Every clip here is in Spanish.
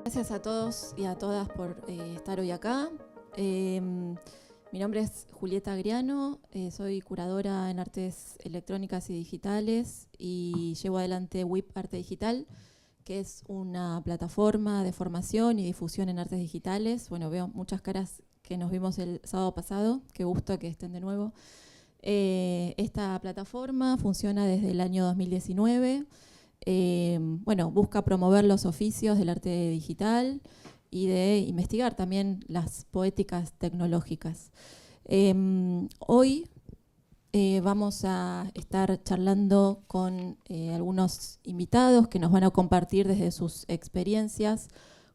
Gracias a todos y a todas por estar hoy acá. Mi nombre es Julieta Agriano, soy curadora en artes electrónicas y digitales y llevo adelante WIP Arte Digital, que es una plataforma de formación y difusión en artes digitales. Bueno, veo muchas caras que nos vimos el sábado pasado, qué gusto que estén de nuevo. Esta plataforma funciona desde el año 2019. Bueno, busca promover los oficios del arte digital y de investigar también las poéticas tecnológicas. Hoy vamos a estar charlando con algunos invitados que nos van a compartir desde sus experiencias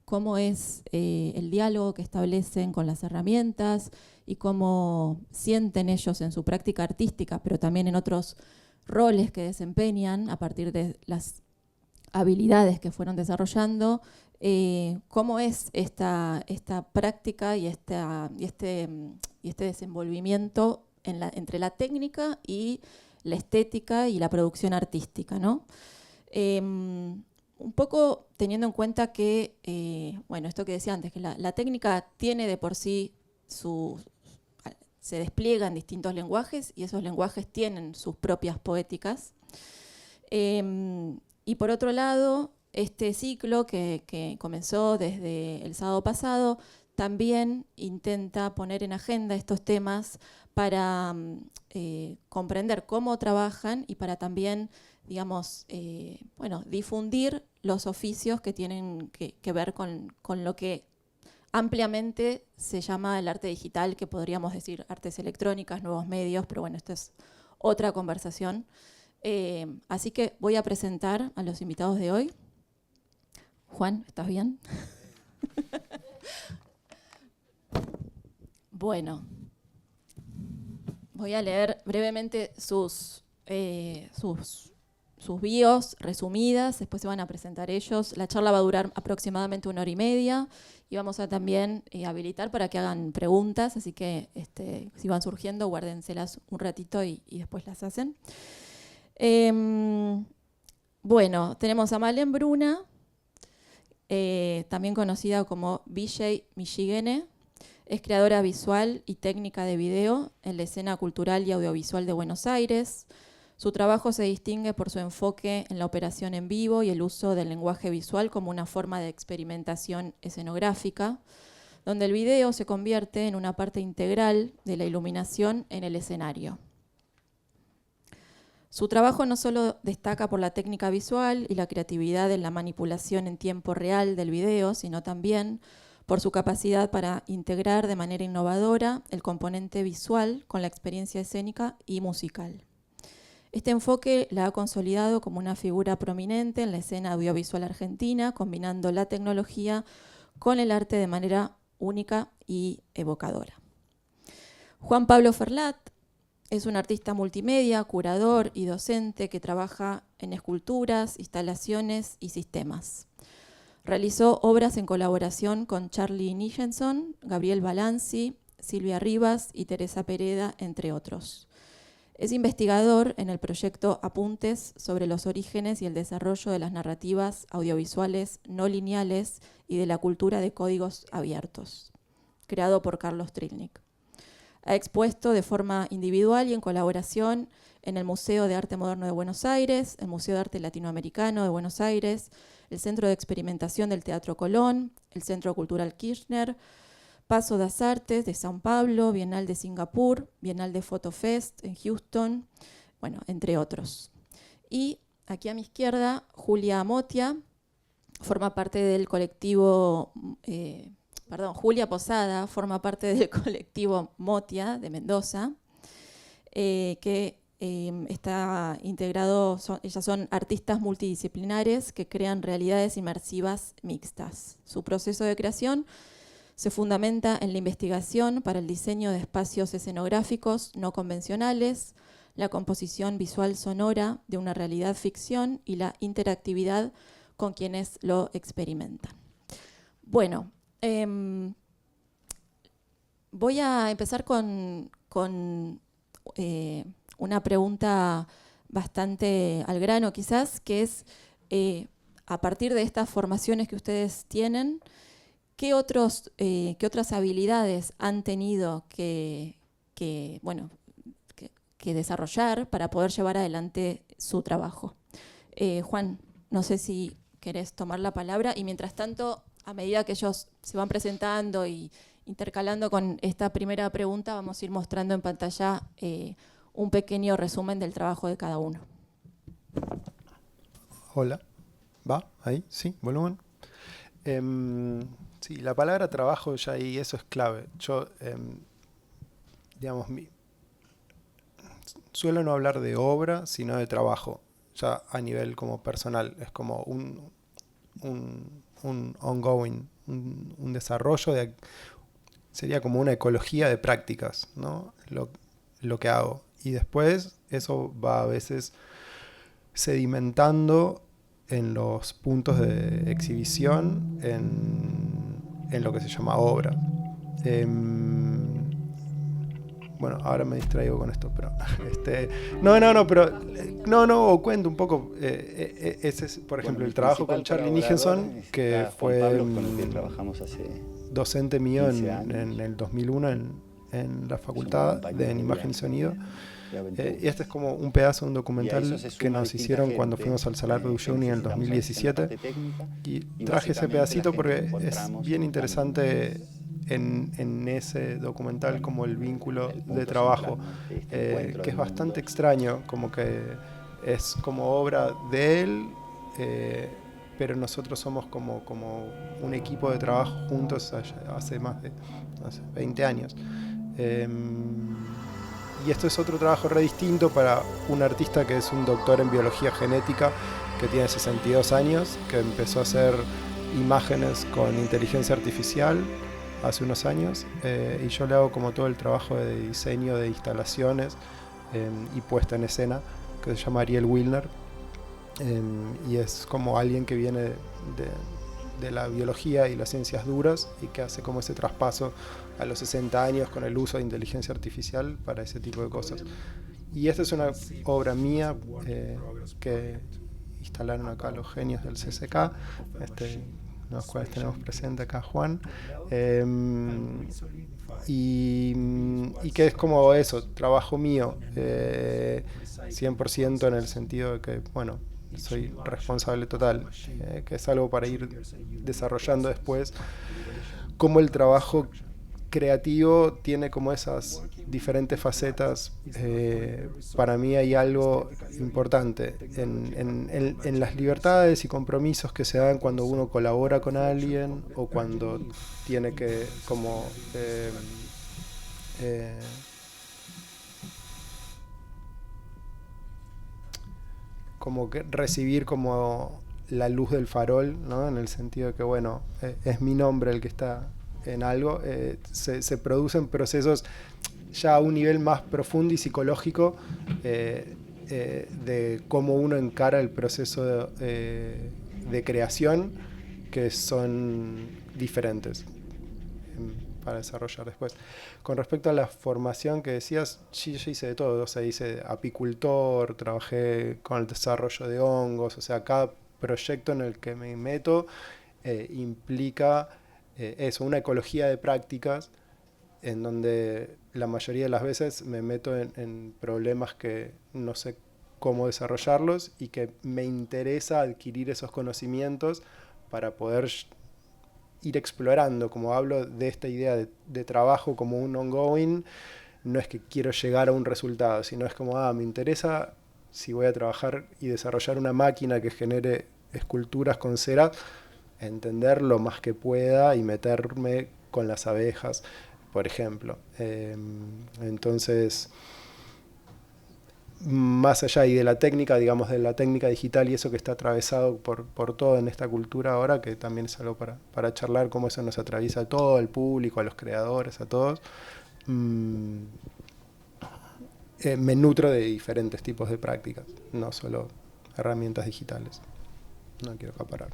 cómo es el diálogo que establecen con las herramientas y cómo sienten ellos en su práctica artística, pero también en otros roles que desempeñan a partir de las habilidades que fueron desarrollando, cómo es esta práctica y este desenvolvimiento entre la técnica y la estética y la producción artística, ¿no? Un poco teniendo en cuenta que, bueno, esto que decía antes, que la técnica tiene de por sí se despliega en distintos lenguajes y esos lenguajes tienen sus propias poéticas. Y por otro lado, este ciclo que comenzó desde el sábado pasado también intenta poner en agenda estos temas para comprender cómo trabajan y para también, digamos, bueno, difundir los oficios que tienen que ver con lo que ampliamente se llama el arte digital, que podríamos decir artes electrónicas, nuevos medios, pero bueno, esto es otra conversación. Así que voy a presentar a los invitados de hoy. Juan, ¿estás bien? Bueno, voy a leer brevemente sus bios resumidas, después se van a presentar ellos. La charla va a durar aproximadamente 1 hora y media y vamos a también habilitar para que hagan preguntas, así que si van surgiendo, guárdenselas un ratito y después las hacen. Bueno, tenemos a Malén Bruna, también conocida como BJ Michigene. Es creadora visual y técnica de video en la escena cultural y audiovisual de Buenos Aires. Su trabajo se distingue por su enfoque en la operación en vivo y el uso del lenguaje visual como una forma de experimentación escenográfica, donde el video se convierte en una parte integral de la iluminación en el escenario. Su trabajo no solo destaca por la técnica visual y la creatividad en la manipulación en tiempo real del video, sino también por su capacidad para integrar de manera innovadora el componente visual con la experiencia escénica y musical. Este enfoque la ha consolidado como una figura prominente en la escena audiovisual argentina, combinando la tecnología con el arte de manera única y evocadora. Juan Pablo Ferlat es un artista multimedia, curador y docente que trabaja en esculturas, instalaciones y sistemas. Realizó obras en colaboración con Charlie Nicholson, Gabriel Balanzi, Silvia Rivas y Teresa Pereda, entre otros. Es investigador en el proyecto Apuntes sobre los orígenes y el desarrollo de las narrativas audiovisuales no lineales y de la cultura de códigos abiertos, creado por Carlos Trilnik. Ha expuesto de forma individual y en colaboración en el Museo de Arte Moderno de Buenos Aires, el Museo de Arte Latinoamericano de Buenos Aires, el Centro de Experimentación del Teatro Colón, el Centro Cultural Kirchner, Paso das Artes de São Paulo, Bienal de Singapur, Bienal de Photofest en Houston, bueno, entre otros. Y aquí a mi izquierda, Julia Motia, forma parte del colectivo... Julia Posada forma parte del colectivo Motia de Mendoza, que está integrado, ellas son artistas multidisciplinares que crean realidades inmersivas mixtas. Su proceso de creación se fundamenta en la investigación para el diseño de espacios escenográficos no convencionales, la composición visual sonora de una realidad ficción y la interactividad con quienes lo experimentan. Bueno, voy a empezar con una pregunta bastante al grano quizás, que es a partir de estas formaciones que ustedes tienen, ¿qué otras habilidades han tenido que desarrollar para poder llevar adelante su trabajo? Juan, no sé si querés tomar la palabra, y mientras tanto, a medida que ellos se van presentando y intercalando con esta primera pregunta, vamos a ir mostrando en pantalla un pequeño resumen del trabajo de cada uno. Hola, ¿va? ¿Ahí? ¿Sí? ¿Volumen? Sí, la palabra trabajo ya ahí, eso es clave. Yo, digamos, suelo no hablar de obra, sino de trabajo, ya a nivel como personal. Es como un ongoing, un desarrollo sería como una ecología de prácticas, ¿no? Lo que hago. Y después eso va a veces sedimentando en los puntos de exhibición, en lo que se llama obra. Bueno, ahora me distraigo con esto, pero o cuento un poco. Ese es, por ejemplo, el trabajo con Charlie Nichenson, que fue con el que trabajamos hace docente mío en el 2001 en la Facultad de Imagen y Sonido. Y este es como un pedazo de un documental que nos hicieron cuando fuimos al Salar de Uyuni en el 2017. Y traje ese pedacito porque es bien interesante en ese documental como el vínculo de trabajo, que es bastante extraño, como que es como obra de él, pero nosotros somos como un equipo de trabajo juntos hace más de 20 años. Y esto es otro trabajo re distinto para un artista que es un doctor en biología genética, que tiene 62 años, que empezó a hacer imágenes con inteligencia artificial hace unos años, y yo le hago como todo el trabajo de diseño de instalaciones y puesta en escena, que se llama Ariel Wilner, y es como alguien que viene de la biología y las ciencias duras y que hace como ese traspaso a los 60 años con el uso de inteligencia artificial para ese tipo de cosas. Y esta es una obra mía que instalaron acá los genios del CCK, los cuales tenemos presente acá Juan, y que es como eso, trabajo mío, 100% en el sentido de que, bueno, soy responsable total, que es algo para ir desarrollando después, como el trabajo creativo tiene como esas diferentes facetas. Para mí hay algo importante en las libertades y compromisos que se dan cuando uno colabora con alguien o cuando tiene que como como que recibir como la luz del farol, ¿no? En el sentido de que, bueno, es mi nombre el que está en algo. Se producen procesos ya a un nivel más profundo y psicológico de cómo uno encara el proceso de creación, que son diferentes para desarrollar después. Con respecto a la formación que decías, sí, yo hice de todo, o sea, hice apicultor, trabajé con el desarrollo de hongos, o sea, cada proyecto en el que me meto implica eso, una ecología de prácticas en donde la mayoría de las veces me meto en problemas que no sé cómo desarrollarlos y que me interesa adquirir esos conocimientos para poder ir explorando. Como hablo de esta idea de trabajo como un ongoing, no es que quiero llegar a un resultado, sino es como, me interesa, si voy a trabajar y desarrollar una máquina que genere esculturas con cera, entender lo más que pueda y meterme con las abejas, por ejemplo. Entonces, más allá y de la técnica, digamos, de la técnica digital y eso que está atravesado por todo en esta cultura ahora, que también es algo para charlar, cómo eso nos atraviesa a todo el público, a los creadores, a todos. Me nutro de diferentes tipos de prácticas, no solo herramientas digitales. No quiero acaparar.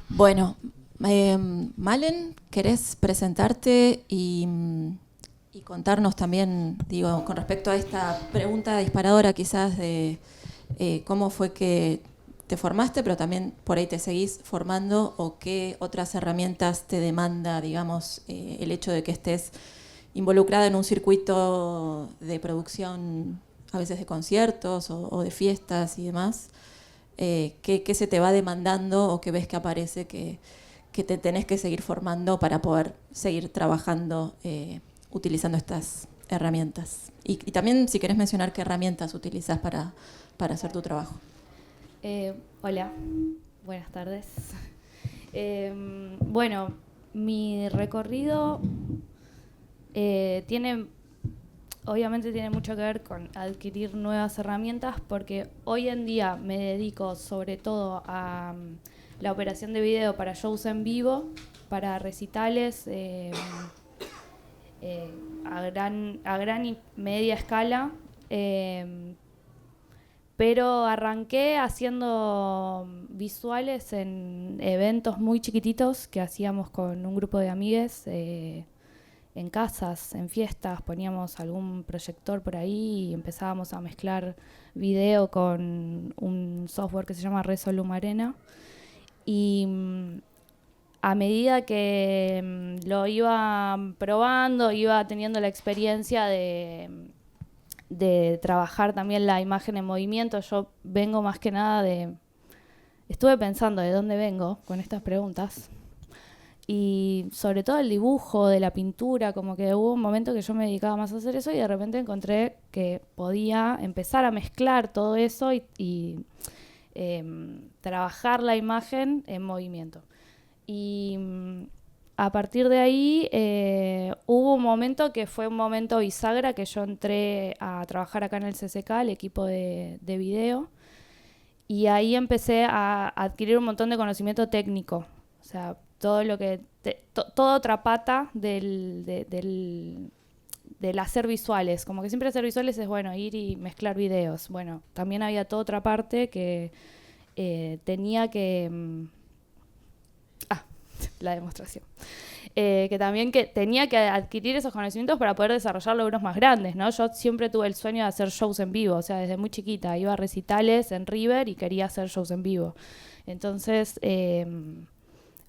Bueno, Malen, ¿querés presentarte y contarnos también, digo, con respecto a esta pregunta disparadora quizás de cómo fue que te formaste, pero también por ahí te seguís formando, o qué otras herramientas te demanda, digamos, el hecho de que estés involucrada en un circuito de producción, a veces de conciertos o de fiestas y demás. ¿Qué se te va demandando o qué ves que aparece que te tenés que seguir formando para poder seguir trabajando utilizando estas herramientas? Y también si querés mencionar qué herramientas utilizas para hacer tu trabajo. Hola, buenas tardes. Bueno, mi recorrido obviamente tiene mucho que ver con adquirir nuevas herramientas, porque hoy en día me dedico sobre todo a la operación de video para shows en vivo, para recitales a gran y media escala, pero arranqué haciendo visuales en eventos muy chiquititos que hacíamos con un grupo de amigues, en casas, en fiestas, poníamos algún proyector por ahí y empezábamos a mezclar video con un software que se llama Resolum Arena. Y a medida que lo iba probando, iba teniendo la experiencia de trabajar también la imagen en movimiento. Yo vengo más que nada estuve pensando de dónde vengo con estas preguntas. Y sobre todo el dibujo, de la pintura, como que hubo un momento que yo me dedicaba más a hacer eso y de repente encontré que podía empezar a mezclar todo eso y trabajar la imagen en movimiento. Y a partir de ahí hubo un momento que fue un momento bisagra, que yo entré a trabajar acá en el CCK, el equipo de video, y ahí empecé a adquirir un montón de conocimiento técnico. O sea, todo lo que toda otra pata del hacer visuales, como que siempre hacer visuales es bueno, ir y mezclar videos. Bueno, también había toda otra parte que tenía que la demostración, que tenía que adquirir esos conocimientos para poder desarrollar logros más grandes, ¿no? Yo siempre tuve el sueño de hacer shows en vivo, o sea, desde muy chiquita iba a recitales en River y quería hacer shows en vivo. Entonces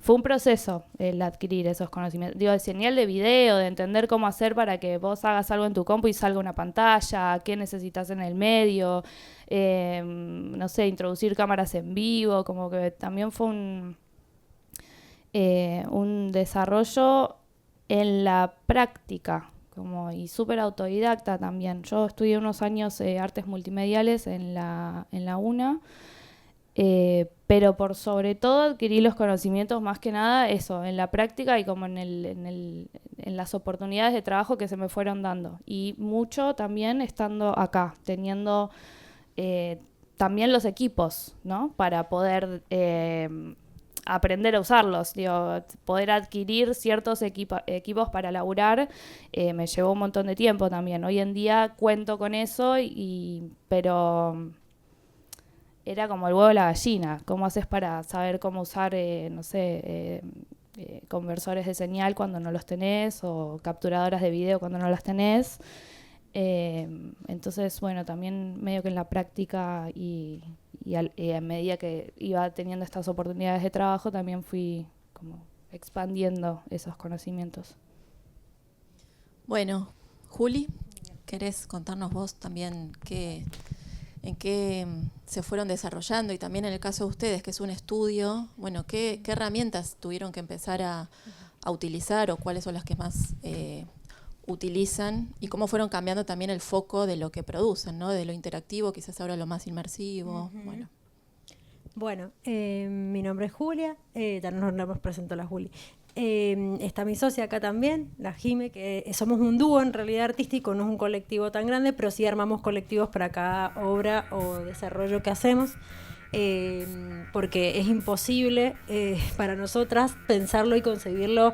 fue un proceso el adquirir esos conocimientos. Digo, el señal de video, de entender cómo hacer para que vos hagas algo en tu compu y salga una pantalla, qué necesitas en el medio, no sé, introducir cámaras en vivo, como que también fue un desarrollo en la práctica, y súper autodidacta también. Yo estudié unos años artes multimediales en la UNA, pero por sobre todo adquirí los conocimientos más que nada eso, en la práctica y como en las oportunidades de trabajo que se me fueron dando. Y mucho también estando acá, teniendo también los equipos, ¿no? Para poder aprender a usarlos, poder adquirir ciertos equipos para laburar, me llevó un montón de tiempo también. Hoy en día cuento con eso, pero era como el huevo y la gallina. ¿Cómo haces para saber cómo usar, conversores de señal cuando no los tenés, o capturadoras de video cuando no las tenés? Entonces, bueno, también medio que en la práctica y a medida que iba teniendo estas oportunidades de trabajo, también fui como expandiendo esos conocimientos. Bueno, Juli, ¿querés contarnos vos también en qué se fueron desarrollando? Y también en el caso de ustedes, que es un estudio, bueno, ¿qué herramientas tuvieron que empezar a utilizar, o cuáles son las que más utilizan, y cómo fueron cambiando también el foco de lo que producen, ¿no? De lo interactivo, quizás ahora lo más inmersivo. Bueno, mi nombre es Julia, no nos presentó la Juli. Está mi socia acá también, la Jime, que somos un dúo en realidad artístico, no es un colectivo tan grande, pero sí armamos colectivos para cada obra o desarrollo que hacemos, porque es imposible para nosotras pensarlo y concebirlo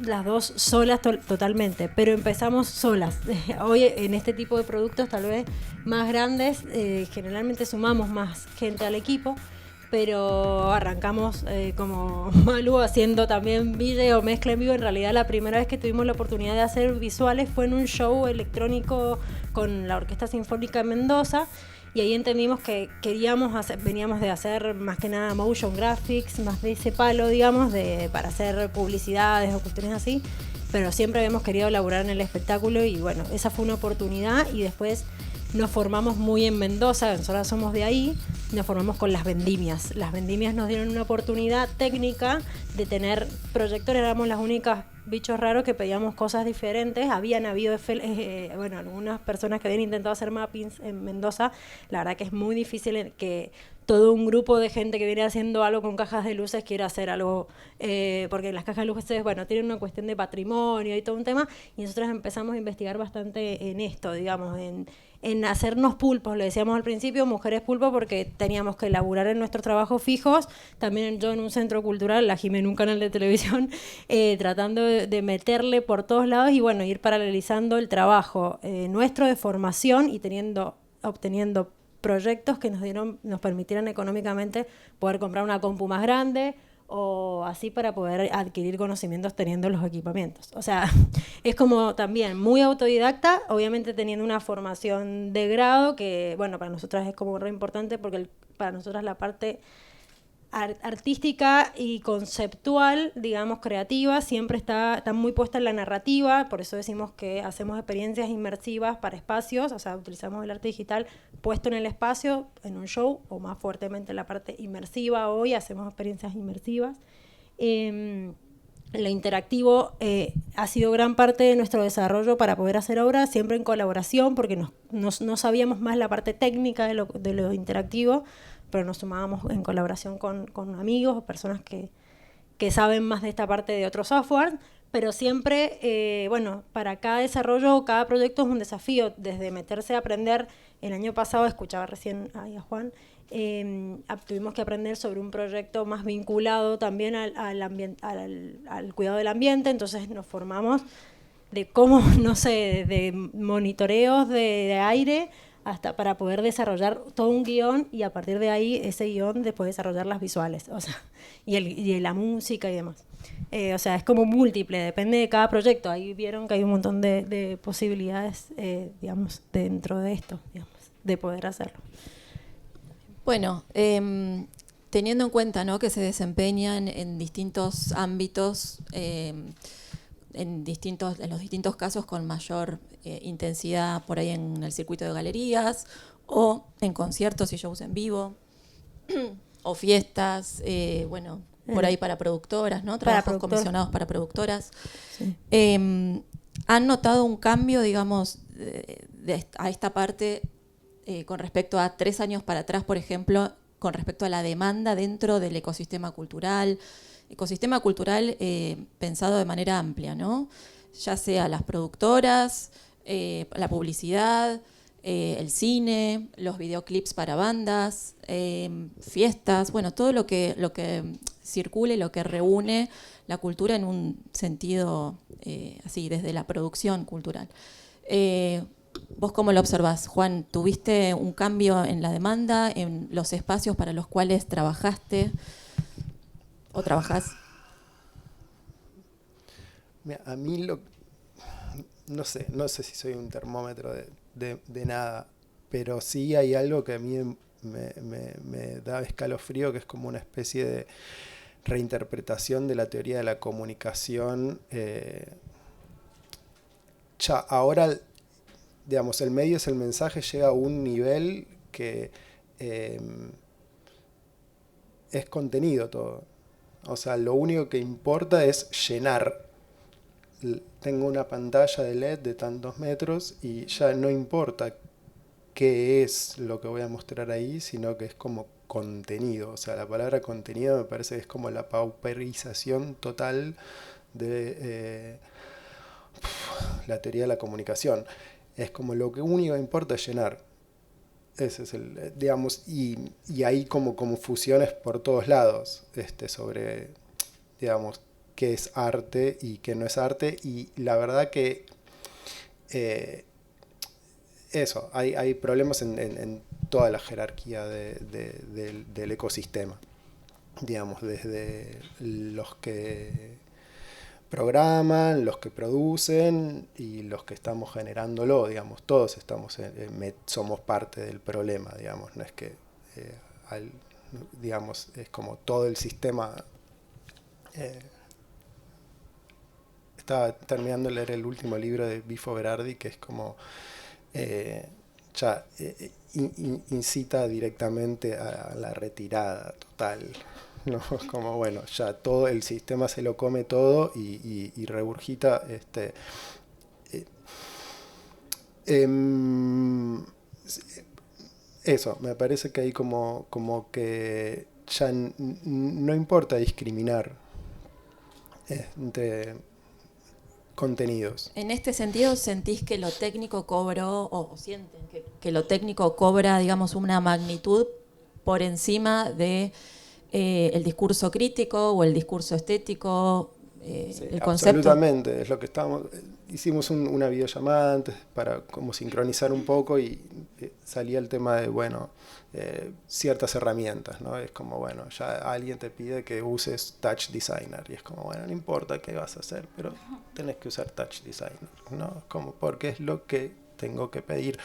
las dos solas totalmente, pero empezamos solas. Hoy en este tipo de productos tal vez más grandes, generalmente sumamos más gente al equipo, pero arrancamos como Malu haciendo también video, mezcla en vivo. En realidad la primera vez que tuvimos la oportunidad de hacer visuales fue en un show electrónico con la Orquesta Sinfónica de Mendoza, y ahí entendimos que veníamos de hacer más que nada motion graphics, más de ese palo, digamos, para hacer publicidades o cuestiones así, pero siempre habíamos querido laburar en el espectáculo y bueno, esa fue una oportunidad y después nos formamos muy en Mendoza, nosotros somos de ahí, nos formamos con las vendimias. Las vendimias nos dieron una oportunidad técnica de tener proyectores, éramos las únicas bichos raros que pedíamos cosas diferentes. Habían habido algunas personas que habían intentado hacer mappings en Mendoza. La verdad que es muy difícil que todo un grupo de gente que viene haciendo algo con cajas de luces quiera hacer algo, porque las cajas de luces, bueno, tienen una cuestión de patrimonio y todo un tema, y nosotros empezamos a investigar bastante en esto, digamos, en hacernos pulpos, le decíamos al principio, mujeres pulpo, porque teníamos que laburar en nuestros trabajos fijos, también yo en un centro cultural, la Jimé en un canal de televisión, tratando de meterle por todos lados y bueno, ir paralelizando el trabajo nuestro de formación y obteniendo proyectos que nos permitieran económicamente poder comprar una compu más grande o así para poder adquirir conocimientos teniendo los equipamientos. O sea, es como también muy autodidacta, obviamente teniendo una formación de grado que, bueno, para nosotras es como re importante porque para nosotras la parte artística y conceptual, digamos, creativa, siempre está muy puesta en la narrativa, por eso decimos que hacemos experiencias inmersivas para espacios, o sea, utilizamos el arte digital puesto en el espacio, en un show, o más fuertemente la parte inmersiva. Hoy hacemos experiencias inmersivas. Lo interactivo ha sido gran parte de nuestro desarrollo para poder hacer obras, siempre en colaboración, porque no sabíamos más la parte técnica de lo interactivo, pero nos sumábamos en colaboración con amigos o personas que saben más de esta parte de otro software, pero siempre, para cada desarrollo o cada proyecto es un desafío, desde meterse a aprender. El año pasado, escuchaba recién a Juan, tuvimos que aprender sobre un proyecto más vinculado también al cuidado del ambiente, entonces nos formamos de cómo, no sé, de monitoreos de aire, hasta para poder desarrollar todo un guión y a partir de ahí ese guión después desarrollar las visuales, o sea, y la música y demás. O sea, es como múltiple, depende de cada proyecto. Ahí vieron que hay un montón de posibilidades, digamos, dentro de esto, digamos, de poder hacerlo. Bueno, teniendo en cuenta, ¿no?, que se desempeñan en distintos ámbitos, en los distintos casos con mayor intensidad por ahí en el circuito de galerías o en conciertos y shows en vivo o fiestas, por ahí para productoras, ¿no? Trabajos comisionados para productoras. Sí. ¿Han notado un cambio, digamos, a esta parte con respecto a 3 años para atrás, por ejemplo, con respecto a la demanda dentro del ecosistema cultural? Ecosistema cultural pensado de manera amplia, ¿no? Ya sea las productoras, la publicidad, el cine, los videoclips para bandas, fiestas, bueno, todo lo que circule, lo que reúne la cultura en un sentido así, desde la producción cultural. ¿Vos cómo lo observás, Juan? ¿Tuviste un cambio en la demanda, en los espacios para los cuales trabajaste o trabajás? Mira, a mí no sé si soy un termómetro de nada, pero sí hay algo que a mí me da escalofrío, que es como una especie de reinterpretación de la teoría de la comunicación. Ahora, digamos, el medio es el mensaje, llega a un nivel que es contenido todo. O sea, lo único que importa es llenar. Tengo una pantalla de LED de tantos metros y ya no importa qué es lo que voy a mostrar ahí, sino que es como contenido. O sea, la palabra contenido me parece que es como la pauperización total de la teoría de la comunicación. Es como lo que único que importa es llenar. Ese es el, digamos, y hay como fusiones por todos lados sobre, digamos, qué es arte y qué no es arte, y la verdad que hay problemas en toda la jerarquía del ecosistema, digamos, desde los que programan, los que producen y los que estamos generándolo, digamos, todos somos parte del problema, digamos, no es que, digamos, es como todo el sistema. Estaba terminando de leer el último libro de Bifo Berardi, que es como, incita directamente a la retirada total. ¿No? Como bueno, ya todo el sistema se lo come todo y regurgita eso, me parece que hay como que ya no importa discriminar entre contenidos. En este sentido, ¿sentís que lo técnico cobró, o sienten que lo técnico cobra, digamos, una magnitud por encima de el discurso crítico o el discurso estético, Sí, el concepto? absolutamente, es lo que hicimos una videollamada antes para como sincronizar un poco y salía el tema de, bueno, ciertas herramientas, ¿no? Es como, bueno, ya alguien te pide que uses Touch Designer y es como, bueno, no importa qué vas a hacer, pero tenés que usar Touch Designer, ¿no? Como porque es lo que tengo que pedir.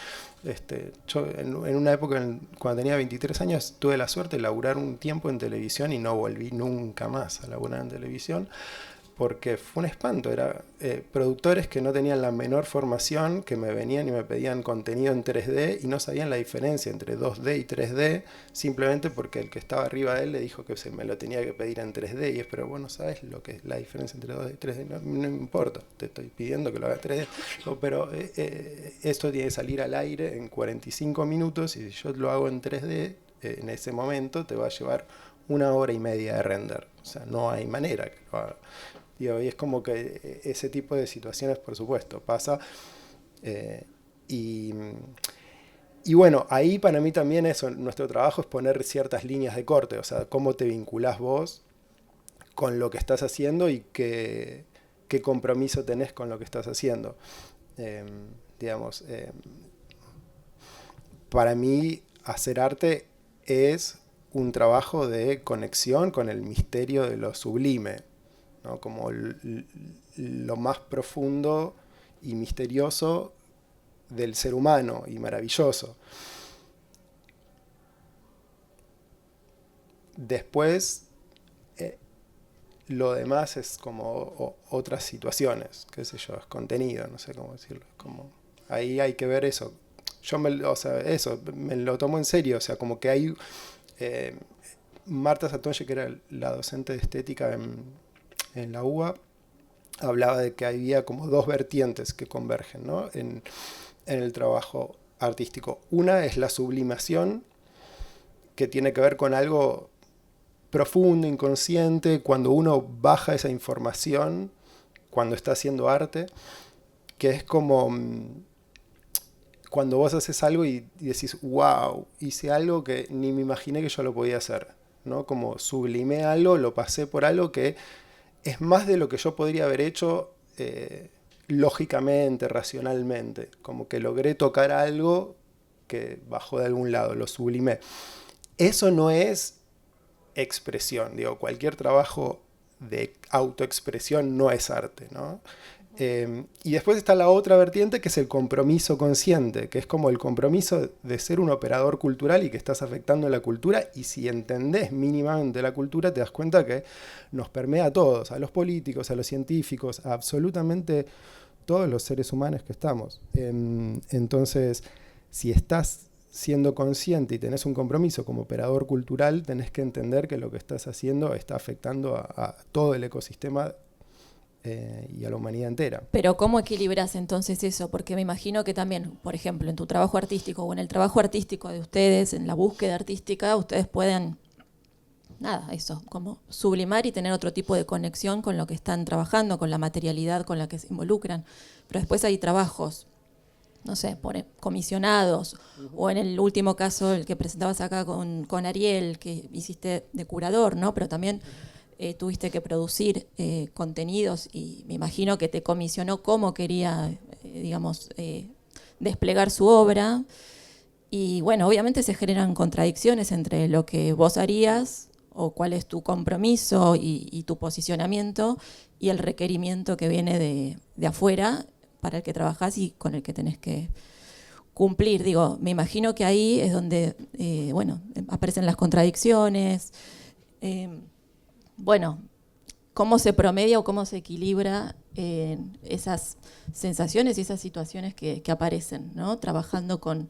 Yo en una época, cuando tenía 23 años, tuve la suerte de laburar un tiempo en televisión y no volví nunca más a laburar en televisión, porque fue un espanto. Era productores que no tenían la menor formación, que me venían y me pedían contenido en 3D y no sabían la diferencia entre 2D y 3D, simplemente porque el que estaba arriba de él le dijo que se me lo tenía que pedir en 3D. Y es, pero bueno, ¿sabes lo que es la diferencia entre 2D y 3D? No importa, te estoy pidiendo que lo haga 3D. No, pero esto tiene que salir al aire en 45 minutos y si yo lo hago en 3D, en ese momento te va a llevar 1 hora y media de render. O sea, no hay manera que lo haga. Y es como que ese tipo de situaciones, por supuesto, pasa. Y bueno, ahí para mí también eso, nuestro trabajo es poner ciertas líneas de corte, o sea, cómo te vinculás vos con lo que estás haciendo y qué compromiso tenés con lo que estás haciendo. Digamos, para mí hacer arte es un trabajo de conexión con el misterio de lo sublime, ¿no? Como lo más profundo y misterioso del ser humano y maravilloso. Después, lo demás es como otras situaciones, qué sé yo, es contenido, no sé cómo decirlo. Como, ahí hay que ver eso. Yo me lo tomo en serio, o sea, como que hay... Marta Satoye, que era la docente de estética en la UBA, hablaba de que había como 2 vertientes que convergen, ¿no? en el trabajo artístico. Una es la sublimación, que tiene que ver con algo profundo, inconsciente, cuando uno baja esa información, cuando está haciendo arte, que es como cuando vos haces algo y decís, wow, hice algo que ni me imaginé que yo lo podía hacer, ¿no? Como sublimé algo, lo pasé por algo que es más de lo que yo podría haber hecho lógicamente, racionalmente. Como que logré tocar algo que bajó de algún lado, lo sublimé. Eso no es expresión, digo, cualquier trabajo de autoexpresión no es arte, ¿no? Y después está la otra vertiente, que es el compromiso consciente, que es como el compromiso de ser un operador cultural y que estás afectando la cultura, y si entendés mínimamente la cultura te das cuenta que nos permea a todos, a los políticos, a los científicos, a absolutamente todos los seres humanos que estamos. Entonces, si estás siendo consciente y tenés un compromiso como operador cultural, tenés que entender que lo que estás haciendo está afectando a todo el ecosistema y a la humanidad entera. Pero ¿cómo equilibras entonces eso? Porque me imagino que también, por ejemplo, en tu trabajo artístico o en el trabajo artístico de ustedes, en la búsqueda artística, ustedes pueden, como sublimar y tener otro tipo de conexión con lo que están trabajando, con la materialidad con la que se involucran. Pero después hay trabajos, no sé, comisionados, o en el último caso, el que presentabas acá con Ariel, que hiciste de curador, ¿no? Pero también tuviste que producir contenidos y me imagino que te comisionó cómo quería, desplegar su obra. Y bueno, obviamente se generan contradicciones entre lo que vos harías o cuál es tu compromiso y tu posicionamiento y el requerimiento que viene de afuera para el que trabajás y con el que tenés que cumplir. Digo, me imagino que ahí es donde, aparecen las contradicciones. Cómo se promedia o cómo se equilibra esas sensaciones y esas situaciones que aparecen, ¿no? Trabajando con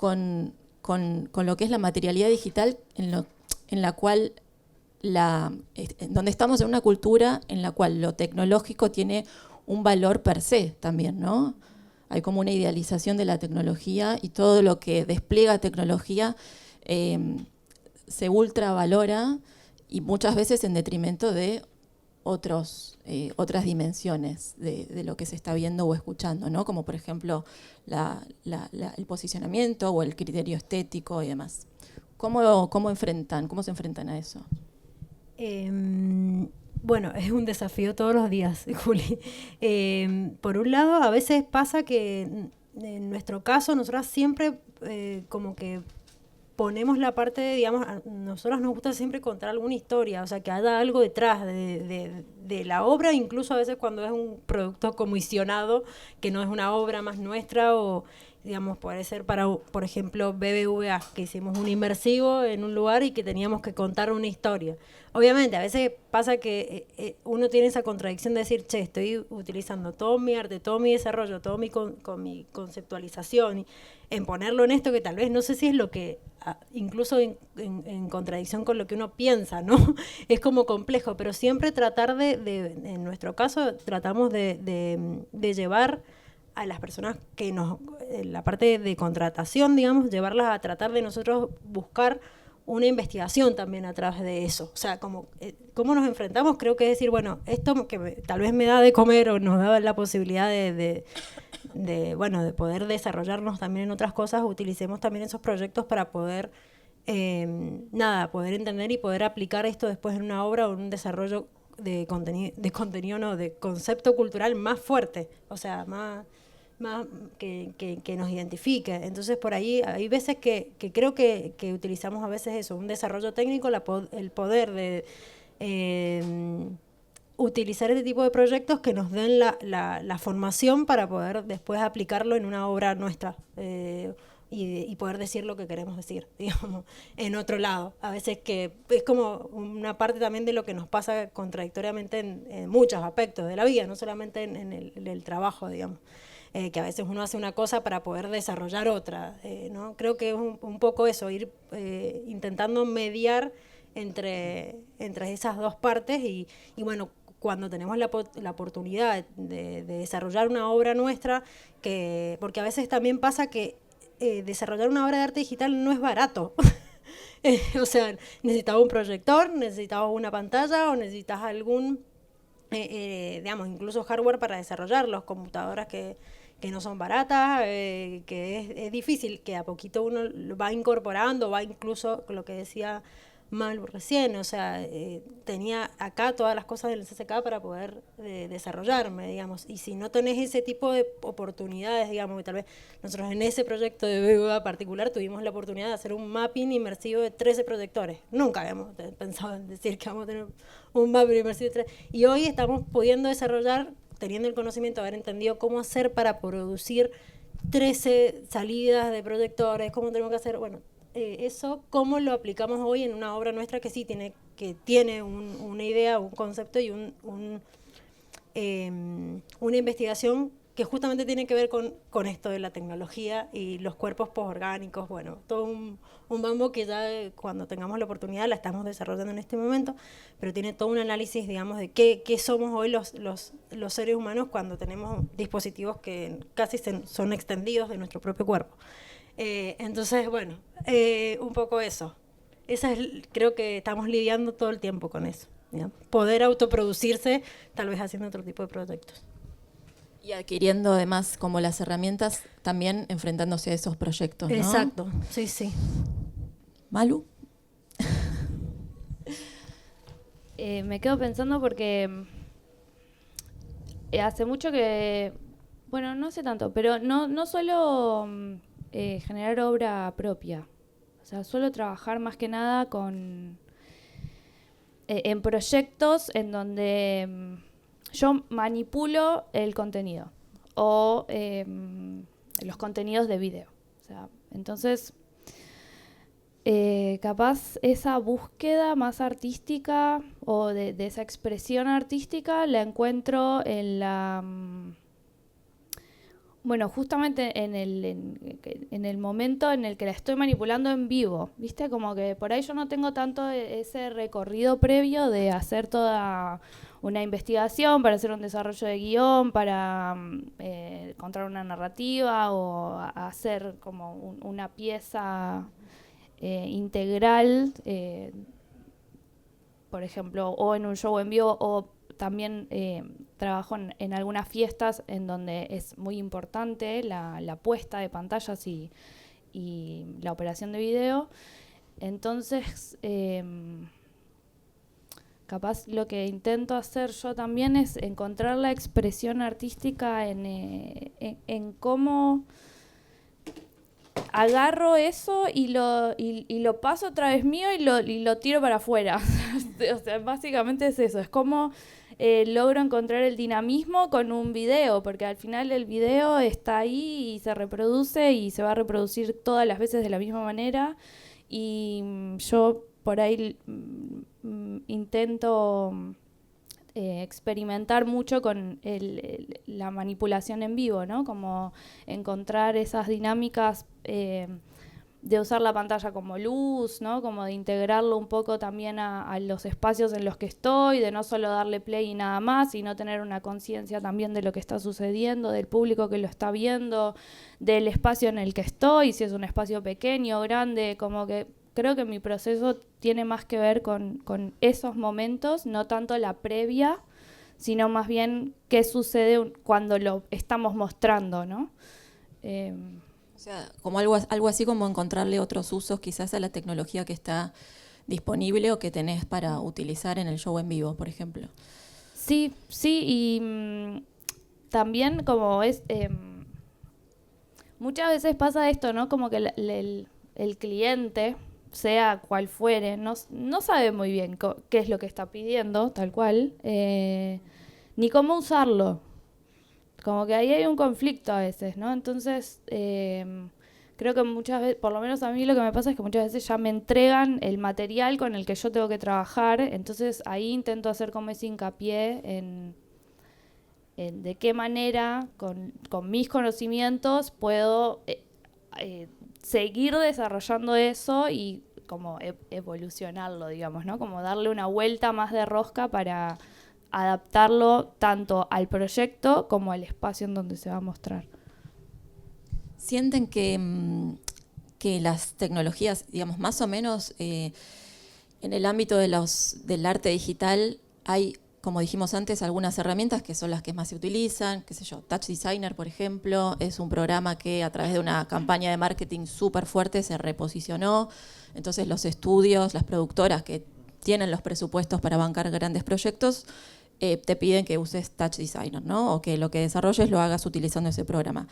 lo que es la materialidad digital, en la cual donde estamos en una cultura en la cual lo tecnológico tiene un valor per se también, ¿no? Hay como una idealización de la tecnología y todo lo que despliega tecnología se ultravalora y muchas veces en detrimento de otras dimensiones de lo que se está viendo o escuchando, ¿no? Como por ejemplo el posicionamiento o el criterio estético y demás. ¿Cómo se enfrentan a eso? Bueno, es un desafío todos los días, Juli. Por un lado, a veces pasa que en nuestro caso, nosotras siempre como que ponemos la parte de, digamos, a nosotros nos gusta siempre contar alguna historia, o sea, que haya algo detrás de la obra, incluso a veces cuando es un producto comisionado, que no es una obra más nuestra, o digamos, puede ser para, por ejemplo, BBVA, que hicimos un inmersivo en un lugar y que teníamos que contar una historia. Obviamente, a veces pasa que uno tiene esa contradicción de decir, che, estoy utilizando todo mi arte, todo mi desarrollo, todo mi conceptualización, en ponerlo en esto que tal vez no sé si es lo que, incluso en contradicción con lo que uno piensa, ¿no? Es como complejo, pero siempre tratar en nuestro caso, tratamos de llevar a las personas que la parte de contratación, digamos, llevarlas a tratar de nosotros buscar una investigación también a través de eso. O sea, cómo nos enfrentamos, creo que es decir, bueno, esto que tal vez me da de comer o nos da la posibilidad de poder desarrollarnos también en otras cosas, utilicemos también esos proyectos para poder, poder entender y poder aplicar esto después en una obra o en un desarrollo de contenido, no, de concepto cultural más fuerte, o sea, más que nos identifique. Entonces, por ahí hay veces que creo que utilizamos a veces eso, un desarrollo técnico, el poder de utilizar este tipo de proyectos que nos den la formación para poder después aplicarlo en una obra nuestra y poder decir lo que queremos decir, digamos, en otro lado. A veces que es como una parte también de lo que nos pasa contradictoriamente en muchos aspectos de la vida, no solamente en el trabajo, digamos. Que a veces uno hace una cosa para poder desarrollar otra, ¿no? Creo que es un poco eso, ir intentando mediar entre esas dos partes y bueno, cuando tenemos la oportunidad de desarrollar una obra nuestra, porque a veces también pasa que desarrollar una obra de arte digital no es barato. O sea, necesitas un proyector, necesitas una pantalla o necesitas algún, digamos, incluso hardware para desarrollarlos, computadoras que no son baratas, que es difícil, que a poquito uno lo va incorporando, va incluso con lo que decía Malu recién, o sea, tenía acá todas las cosas del CCK para poder desarrollarme, digamos, y si no tenés ese tipo de oportunidades, digamos, y tal vez nosotros en ese proyecto de BBVA particular tuvimos la oportunidad de hacer un mapping inmersivo de 13 proyectores, nunca habíamos pensado en decir que vamos a tener un mapping inmersivo de 13, y hoy estamos pudiendo desarrollar, teniendo el conocimiento, haber entendido cómo hacer para producir 13 salidas de proyectores, cómo tenemos que hacer, bueno, eso, cómo lo aplicamos hoy en una obra nuestra que sí tiene una idea, un concepto y una investigación que justamente tiene que ver con esto de la tecnología y los cuerpos posorgánicos, bueno, todo un mambo que ya cuando tengamos la oportunidad la estamos desarrollando en este momento, pero tiene todo un análisis, digamos, de qué somos hoy los seres humanos cuando tenemos dispositivos que casi son extendidos de nuestro propio cuerpo. Entonces, bueno, un poco eso. Creo que estamos lidiando todo el tiempo con eso, ¿ya? Poder autoproducirse, tal vez haciendo otro tipo de proyectos. Y adquiriendo además como las herramientas, también enfrentándose a esos proyectos, ¿no? Exacto, sí, sí. ¿Malu? Me quedo pensando porque hace mucho que, bueno, no sé tanto, pero no suelo generar obra propia. O sea, suelo trabajar más que nada con en proyectos en donde yo manipulo el contenido o los contenidos de video. O sea, entonces, capaz esa búsqueda más artística o de esa expresión artística la encuentro en la... Bueno, justamente en el momento en el que la estoy manipulando en vivo, ¿viste? Como que por ahí yo no tengo tanto ese recorrido previo de hacer toda una investigación, para hacer un desarrollo de guión, para contar una narrativa o hacer como una pieza integral, por ejemplo, o en un show en vivo, o también trabajo en algunas fiestas en donde es muy importante la puesta de pantallas y la operación de video. Entonces, capaz lo que intento hacer yo también es encontrar la expresión artística en cómo agarro eso y lo paso otra vez mío y lo tiro para afuera. O sea, básicamente es eso, es como logro encontrar el dinamismo con un video, porque al final el video está ahí y se reproduce y se va a reproducir todas las veces de la misma manera, y yo por ahí intento experimentar mucho con la manipulación en vivo, ¿no? Como encontrar esas dinámicas de usar la pantalla como luz, ¿no? Como de integrarlo un poco también a los espacios en los que estoy, de no solo darle play y nada más, sino tener una conciencia también de lo que está sucediendo, del público que lo está viendo, del espacio en el que estoy, si es un espacio pequeño o grande, como que creo que mi proceso tiene más que ver con esos momentos, no tanto la previa, sino más bien qué sucede cuando lo estamos mostrando, ¿no? O sea, como algo así como encontrarle otros usos quizás a la tecnología que está disponible o que tenés para utilizar en el show en vivo, por ejemplo. Sí, y también como es... muchas veces pasa esto, ¿no? Como que el cliente, sea cual fuere, no sabe muy bien qué es lo que está pidiendo, tal cual, ni cómo usarlo. Como que ahí hay un conflicto a veces, ¿no? Entonces, creo que muchas veces, por lo menos a mí lo que me pasa es que muchas veces ya me entregan el material con el que yo tengo que trabajar, entonces ahí intento hacer como ese hincapié en de qué manera, con mis conocimientos, puedo seguir desarrollando eso y como evolucionarlo, digamos, ¿no? Como darle una vuelta más de rosca para adaptarlo tanto al proyecto como al espacio en donde se va a mostrar. ¿Sienten que las tecnologías, digamos, más o menos en el ámbito del arte digital hay, como dijimos antes, algunas herramientas que son las que más se utilizan? Qué sé yo, Touch Designer, por ejemplo, es un programa que a través de una campaña de marketing súper fuerte se reposicionó. Entonces los estudios, las productoras que tienen los presupuestos para bancar grandes proyectos, te piden que uses Touch Designer, ¿no? O que lo que desarrolles lo hagas utilizando ese programa.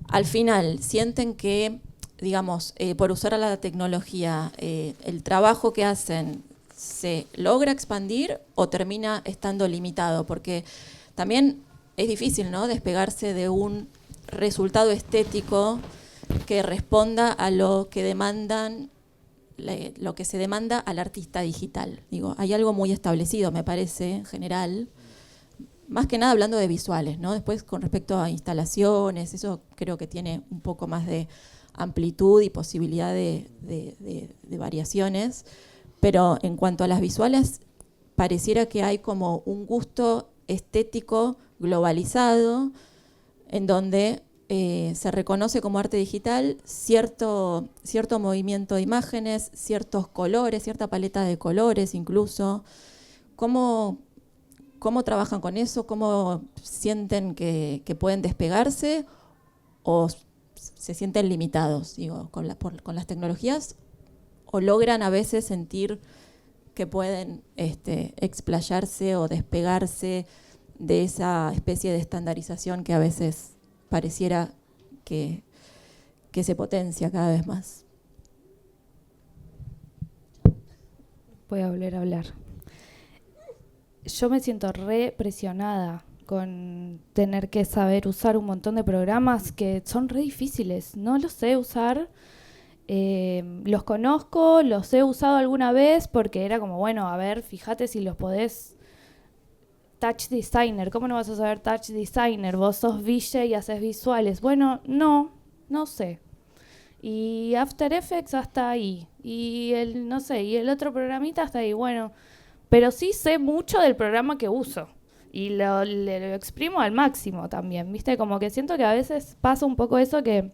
Al final, ¿sienten que, digamos, por usar a la tecnología, el trabajo que hacen se logra expandir o termina estando limitado? Porque también es difícil, ¿no?, despegarse de un resultado estético que responda a lo que se demanda al artista digital. Digo, hay algo muy establecido, me parece, en general, más que nada hablando de visuales, ¿no? Después, con respecto a instalaciones, eso creo que tiene un poco más de amplitud y posibilidad de variaciones, pero en cuanto a las visuales, pareciera que hay como un gusto estético globalizado en donde se reconoce como arte digital cierto movimiento de imágenes, ciertos colores, cierta paleta de colores incluso. ¿Cómo trabajan con eso? ¿Cómo sienten que pueden despegarse o se sienten limitados, digo, con las tecnologías? ¿O logran a veces sentir que pueden explayarse o despegarse de esa especie de estandarización que a veces pareciera que se potencia cada vez más? Voy a volver a hablar. yo me siento re presionada con tener que saber usar un montón de programas que son re difíciles. No los sé usar. Los conozco, los he usado alguna vez porque era como, bueno, a ver, fíjate si los podés. Touch Designer, ¿cómo no vas a saber Touch Designer? Vos sos VJ y haces visuales. Bueno, no sé. Y After Effects hasta ahí. Y no sé, y el otro programita hasta ahí. Bueno, pero sí sé mucho del programa que uso. Y lo exprimo al máximo también, ¿viste? Como que siento que a veces pasa un poco eso que...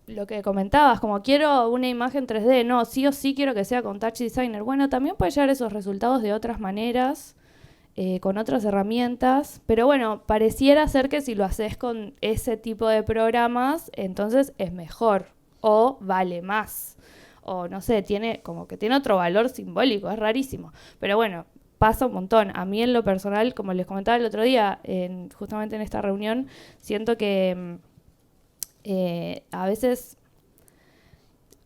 Lo que comentabas, como quiero una imagen 3D, no, sí o sí quiero que sea con Touch Designer. Bueno, también puedes llegar esos resultados de otras maneras, con otras herramientas, pero bueno, pareciera ser que si lo haces con ese tipo de programas, entonces es mejor o vale más. O no sé, tiene otro valor simbólico, es rarísimo. Pero bueno, pasa un montón. A mí en lo personal, como les comentaba el otro día, justamente en esta reunión, siento que a veces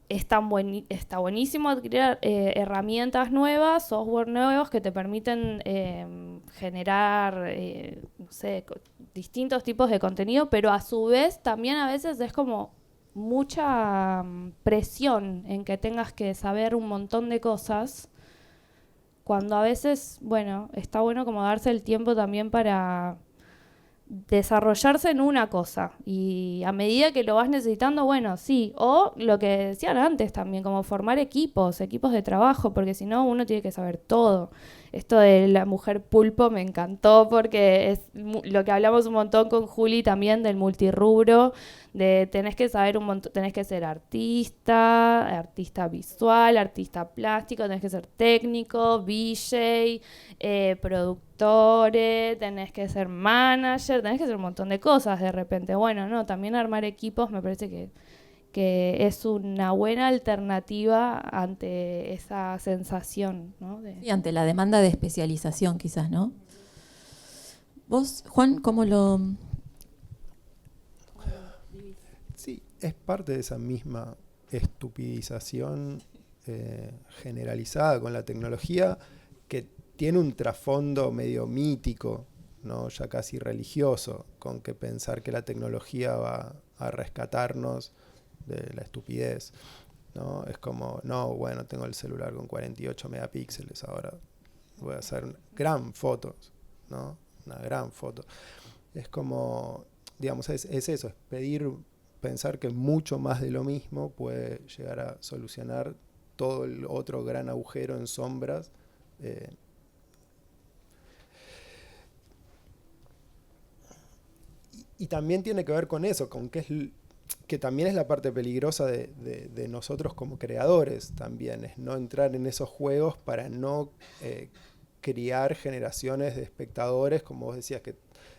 está buenísimo adquirir herramientas nuevas, software nuevos que te permiten generar, no sé, distintos tipos de contenido, pero a su vez también a veces es como mucha presión en que tengas que saber un montón de cosas, cuando a veces, bueno, está bueno como darse el tiempo también para desarrollarse en una cosa y a medida que lo vas necesitando, bueno, sí, o lo que decían antes también, como formar equipos de trabajo, porque si no uno tiene que saber todo. Esto de la mujer pulpo me encantó porque es lo que hablamos un montón con Juli también del multirrubro, de tenés que saber un montón, tenés que ser artista visual, artista plástico, tenés que ser técnico, VJ, productores, tenés que ser manager, tenés que hacer un montón de cosas de repente. Bueno, no, también armar equipos me parece que es una buena alternativa ante esa sensación, ¿no? Y ante la demanda de especialización quizás, ¿no? Vos, Juan, ¿cómo lo...? Sí, es parte de esa misma estupidización generalizada con la tecnología que tiene un trasfondo medio mítico, ¿no? Ya casi religioso, con que pensar que la tecnología va a rescatarnos de la estupidez, ¿no? Es como, no, bueno, tengo el celular con 48 megapíxeles, ahora voy a hacer gran fotos, ¿no? Una gran foto. Es como, digamos, es eso, es pensar que mucho más de lo mismo puede llegar a solucionar todo el otro gran agujero en sombras. Y también tiene que ver con eso, con que también es la parte peligrosa de nosotros como creadores también, es no entrar en esos juegos para no criar generaciones de espectadores, como vos decías, que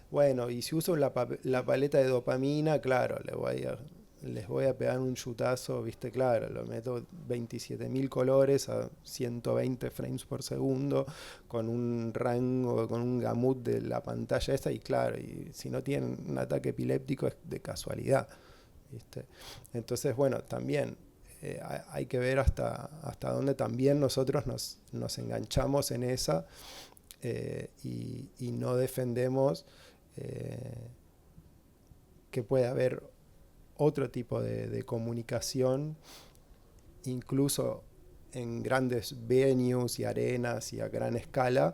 bueno, y si uso la paleta de dopamina, claro, les voy a pegar un chutazo, viste, claro, lo meto 27.000 colores a 120 frames por segundo, con un rango, con un gamut de la pantalla esta, y claro, y si no tienen un ataque epiléptico es de casualidad, ¿viste? Entonces, bueno, también hay que ver hasta dónde también nosotros nos enganchamos en esa y no defendemos que puede haber otro tipo de comunicación, incluso en grandes venues y arenas y a gran escala,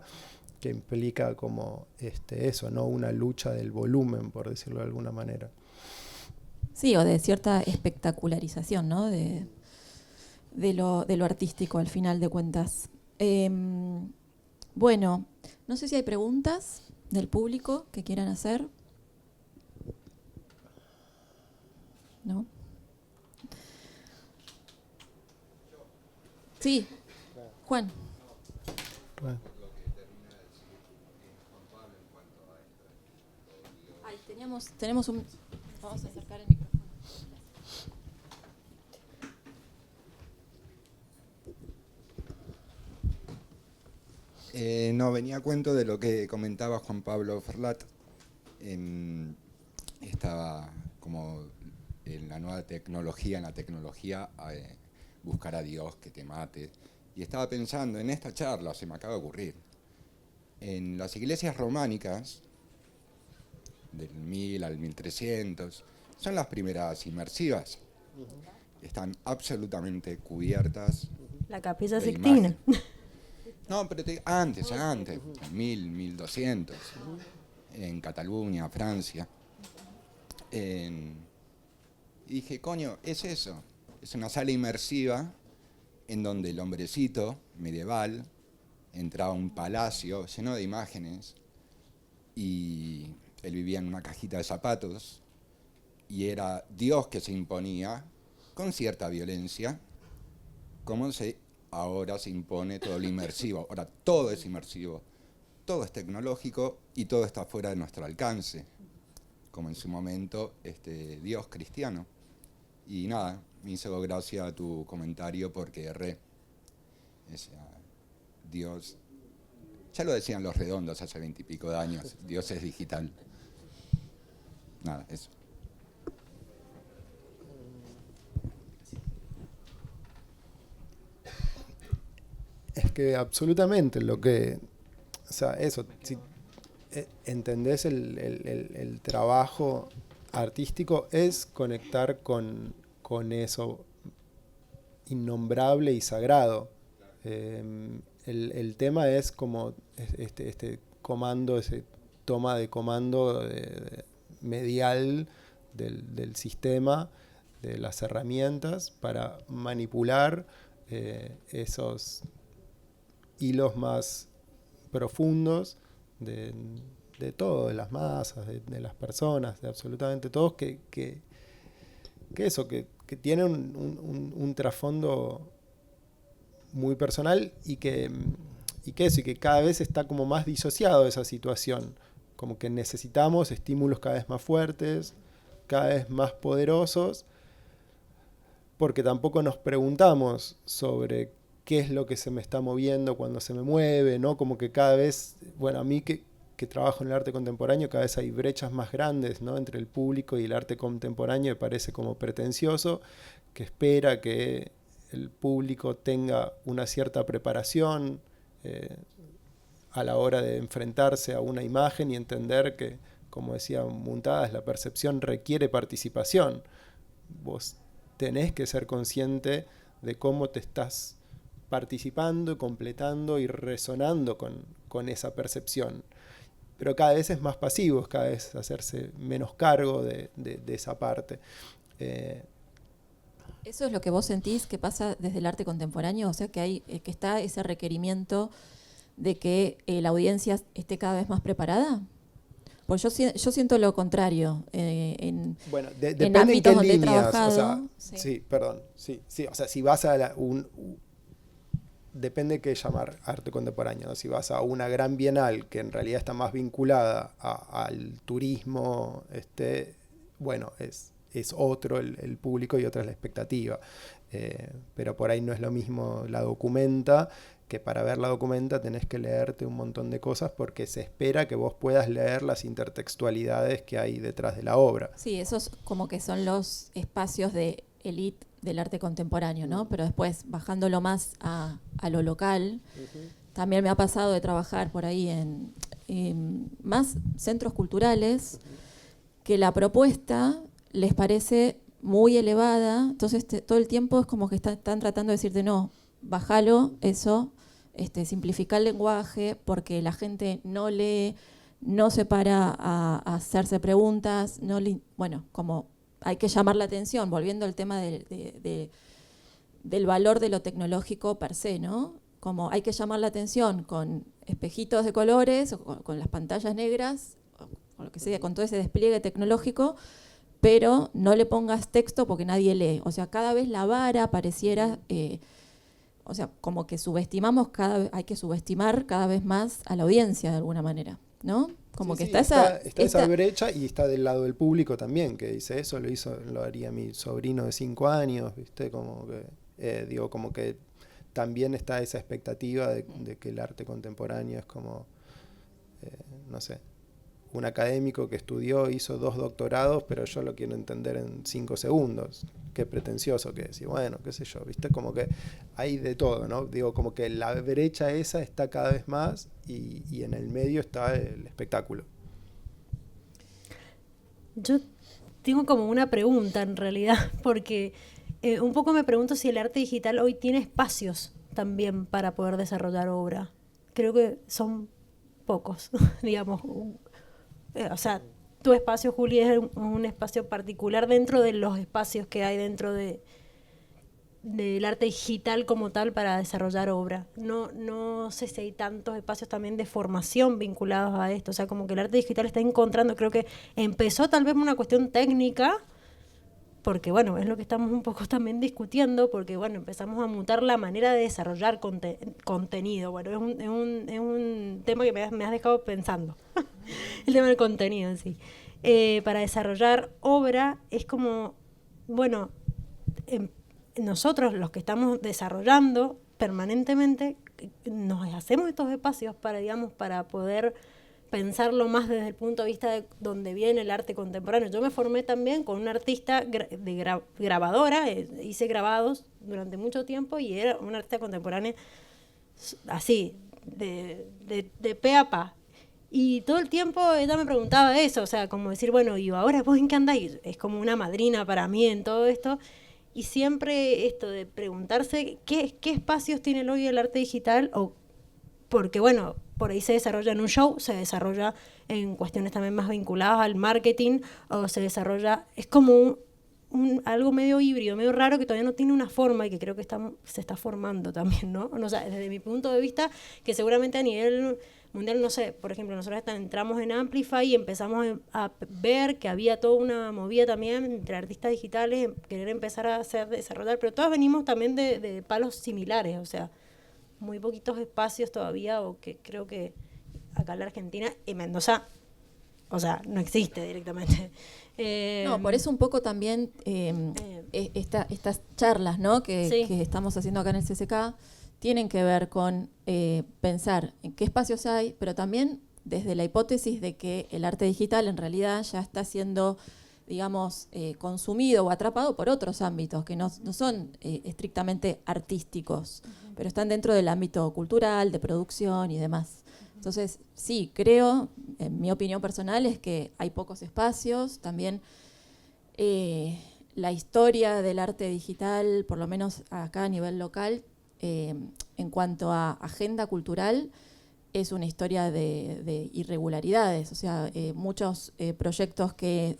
que implica como eso, ¿no? Una lucha del volumen, por decirlo de alguna manera. Sí, o de cierta espectacularización, ¿no? De lo artístico, al final de cuentas. Bueno, no sé si hay preguntas del público que quieran hacer. ¿No? Sí, Juan. Ay, tenemos un... Vamos a acercar el micrófono. No, venía a cuento de lo que comentaba Juan Pablo Ferlat. Estaba como en la nueva tecnología, en la tecnología, buscar a Dios que te mate. Y estaba pensando, en esta charla se me acaba de ocurrir, En las iglesias románicas, del 1000 al 1300, son las primeras inmersivas. Están absolutamente cubiertas. La Capilla de Sixtina. imagen. No, pero antes, 1000, 1200, en Cataluña, Francia. Y dije, coño, es eso. Es una sala inmersiva en donde el hombrecito medieval entraba a un palacio lleno de imágenes y él vivía en una cajita de zapatos y era Dios que se imponía con cierta violencia, como ahora se impone todo lo inmersivo. Ahora todo es inmersivo, todo es tecnológico y todo está fuera de nuestro alcance, como en su momento Dios cristiano. Y nada, me hizo gracia tu comentario porque Dios, ya lo decían los redondos hace 20 y pico de años, Dios es digital. Nada, eso. Es que absolutamente lo que, o sea, eso, si entendés el trabajo artístico es conectar con eso innombrable y sagrado. El tema es como este comando, ese toma de comando medial del sistema, de las herramientas para manipular esos hilos más profundos de todo, de las masas, de las personas, de absolutamente todos, que tienen un trasfondo muy personal y que cada vez está como más disociado de esa situación, como que necesitamos estímulos cada vez más fuertes, cada vez más poderosos, porque tampoco nos preguntamos sobre qué es lo que se me está moviendo cuando se me mueve, ¿no? Como que cada vez, bueno, a mí que trabajo en el arte contemporáneo, cada vez hay brechas más grandes, ¿no? Entre el público y el arte contemporáneo, me parece como pretencioso, que espera que el público tenga una cierta preparación a la hora de enfrentarse a una imagen y entender que, como decía Muntadas, la percepción requiere participación. Vos tenés que ser consciente de cómo te estás participando, completando y resonando con esa percepción. Pero cada vez es más pasivo, cada vez hacerse menos cargo de esa parte. ¿Eso es lo que vos sentís que pasa desde el arte contemporáneo? O sea, que está ese requerimiento de que la audiencia esté cada vez más preparada. Pues yo siento lo contrario. Bueno, en depende ámbitos en qué donde he líneas. trabajado. O sea, sí, perdón. Sí, o sea, si vas a depende de qué llamar arte contemporáneo, ¿no? Si vas a una gran bienal que en realidad está más vinculada al turismo, bueno, es otro el público y otra es la expectativa. Pero por ahí no es lo mismo la documenta, que para ver la documenta tenés que leerte un montón de cosas porque se espera que vos puedas leer las intertextualidades que hay detrás de la obra. Sí, esos como que son los espacios de élite del arte contemporáneo, ¿no? Pero después, bajándolo más a lo local, también me ha pasado de trabajar por ahí en más centros culturales, que la propuesta les parece muy elevada, entonces todo el tiempo es como que están tratando de decirte, no, bájalo, eso, simplificar el lenguaje, porque la gente no lee, no se para a hacerse preguntas, bueno, como hay que llamar la atención, volviendo al tema del valor de lo tecnológico per se, ¿no? Como hay que llamar la atención con espejitos de colores, o con las pantallas negras, o lo que sea, con todo ese despliegue tecnológico, pero no le pongas texto porque nadie lee. O sea, cada vez la vara pareciera, o sea, como que hay que subestimar cada vez más a la audiencia de alguna manera, ¿no? Como sí, que está esa brecha y está del lado del público también, que dice eso, lo haría mi sobrino de 5 años, ¿viste? Como que, como que también está esa expectativa de que el arte contemporáneo es como, no sé, un académico que estudió, hizo 2 doctorados, pero yo lo quiero entender en 5 segundos. Qué pretencioso que es. Y bueno, qué sé yo, ¿viste? Como que hay de todo, ¿no? Digo, como que la brecha esa está cada vez más y en el medio está el espectáculo. Yo tengo como una pregunta en realidad, porque un poco me pregunto si el arte digital hoy tiene espacios también para poder desarrollar obra. Creo que son pocos, digamos. O sea, tu espacio, Juli, es un espacio particular dentro de los espacios que hay dentro del arte digital como tal para desarrollar obra. No sé si hay tantos espacios también de formación vinculados a esto. O sea, como que el arte digital está encontrando, creo que empezó tal vez por una cuestión técnica, porque bueno, es lo que estamos un poco también discutiendo, porque bueno, empezamos a mutar la manera de desarrollar contenido. Bueno, es un tema que me has dejado pensando, el tema del contenido en sí. Para desarrollar obra es como, bueno, nosotros los que estamos desarrollando permanentemente, nos hacemos estos espacios para, digamos, para poder pensarlo más desde el punto de vista de donde viene el arte contemporáneo. Yo me formé también con una artista grabadora, hice grabados durante mucho tiempo y era una artista contemporánea así, de pe a pa. Y todo el tiempo ella me preguntaba eso, o sea, como decir, bueno, ¿y ahora vos en qué andáis? Es como una madrina para mí en todo esto. Y siempre esto de preguntarse qué espacios tiene hoy el arte digital, o porque bueno, por ahí se desarrolla en un show, se desarrolla en cuestiones también más vinculadas al marketing, o se desarrolla, es como algo medio híbrido, medio raro, que todavía no tiene una forma y que creo que se está formando también, ¿no? O sea, desde mi punto de vista, que seguramente a nivel mundial, no sé, por ejemplo, nosotros entramos en Amplify y empezamos a ver que había toda una movida también entre artistas digitales, en querer empezar a desarrollar, pero todos venimos también de palos similares, o sea, muy poquitos espacios todavía, o que creo que acá en la Argentina y Mendoza, o sea, no existe directamente. No, por eso un poco también estas charlas, ¿no? que estamos haciendo acá en el CCK tienen que ver con pensar en qué espacios hay, pero también desde la hipótesis de que el arte digital en realidad ya está siendo, digamos, consumido o atrapado por otros ámbitos que no son estrictamente artísticos, pero están dentro del ámbito cultural, de producción y demás. Entonces, sí, creo, en mi opinión personal, es que hay pocos espacios. También la historia del arte digital, por lo menos acá a nivel local, en cuanto a agenda cultural, es una historia de irregularidades. O sea, muchos proyectos que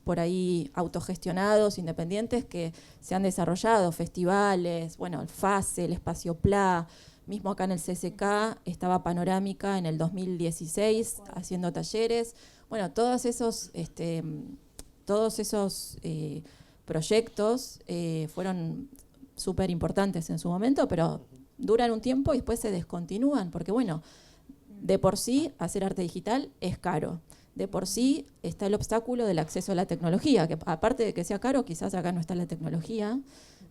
por ahí autogestionados, independientes, que se han desarrollado, festivales, bueno, el FASE, el Espacio PLA, mismo acá en el CCK estaba Panorámica en el 2016 haciendo talleres. Bueno, todos esos proyectos fueron súper importantes en su momento, pero duran un tiempo y después se descontinúan, porque bueno, de por sí hacer arte digital es caro. De por sí está el obstáculo del acceso a la tecnología, que aparte de que sea caro, quizás acá no está la tecnología.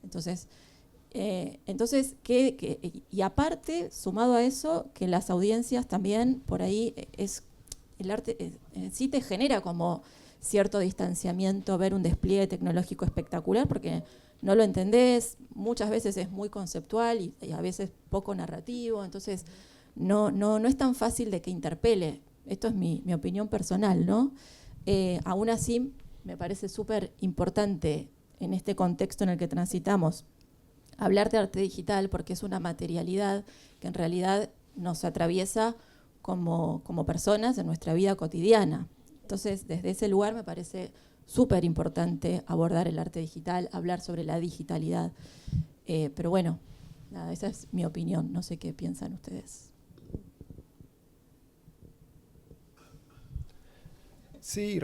Entonces, y aparte, sumado a eso, que las audiencias también, por ahí, el arte sí te genera como cierto distanciamiento ver un despliegue tecnológico espectacular, porque no lo entendés, muchas veces es muy conceptual y a veces poco narrativo, entonces no es tan fácil de que interpele. Esto es mi opinión personal, ¿no? Aún así, me parece súper importante en este contexto en el que transitamos hablar de arte digital, porque es una materialidad que en realidad nos atraviesa como personas en nuestra vida cotidiana. Entonces, desde ese lugar me parece súper importante abordar el arte digital, hablar sobre la digitalidad. Pero bueno, nada, esa es mi opinión. No sé qué piensan ustedes. Sí,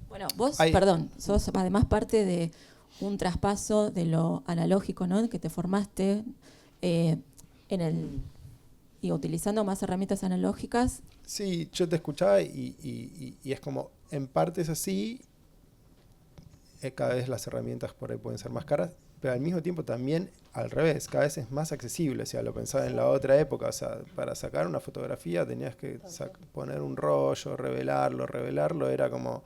Bueno, vos, perdón, sos además parte de un traspaso de lo analógico, ¿no? Que te formaste y utilizando más herramientas analógicas. Sí, yo te escuchaba y es como, en parte es así, cada vez las herramientas por ahí pueden ser más caras, pero al mismo tiempo también al revés, cada vez es más accesible. O sea, lo pensaba en la otra época, o sea, para sacar una fotografía tenías que poner un rollo, revelarlo, era como,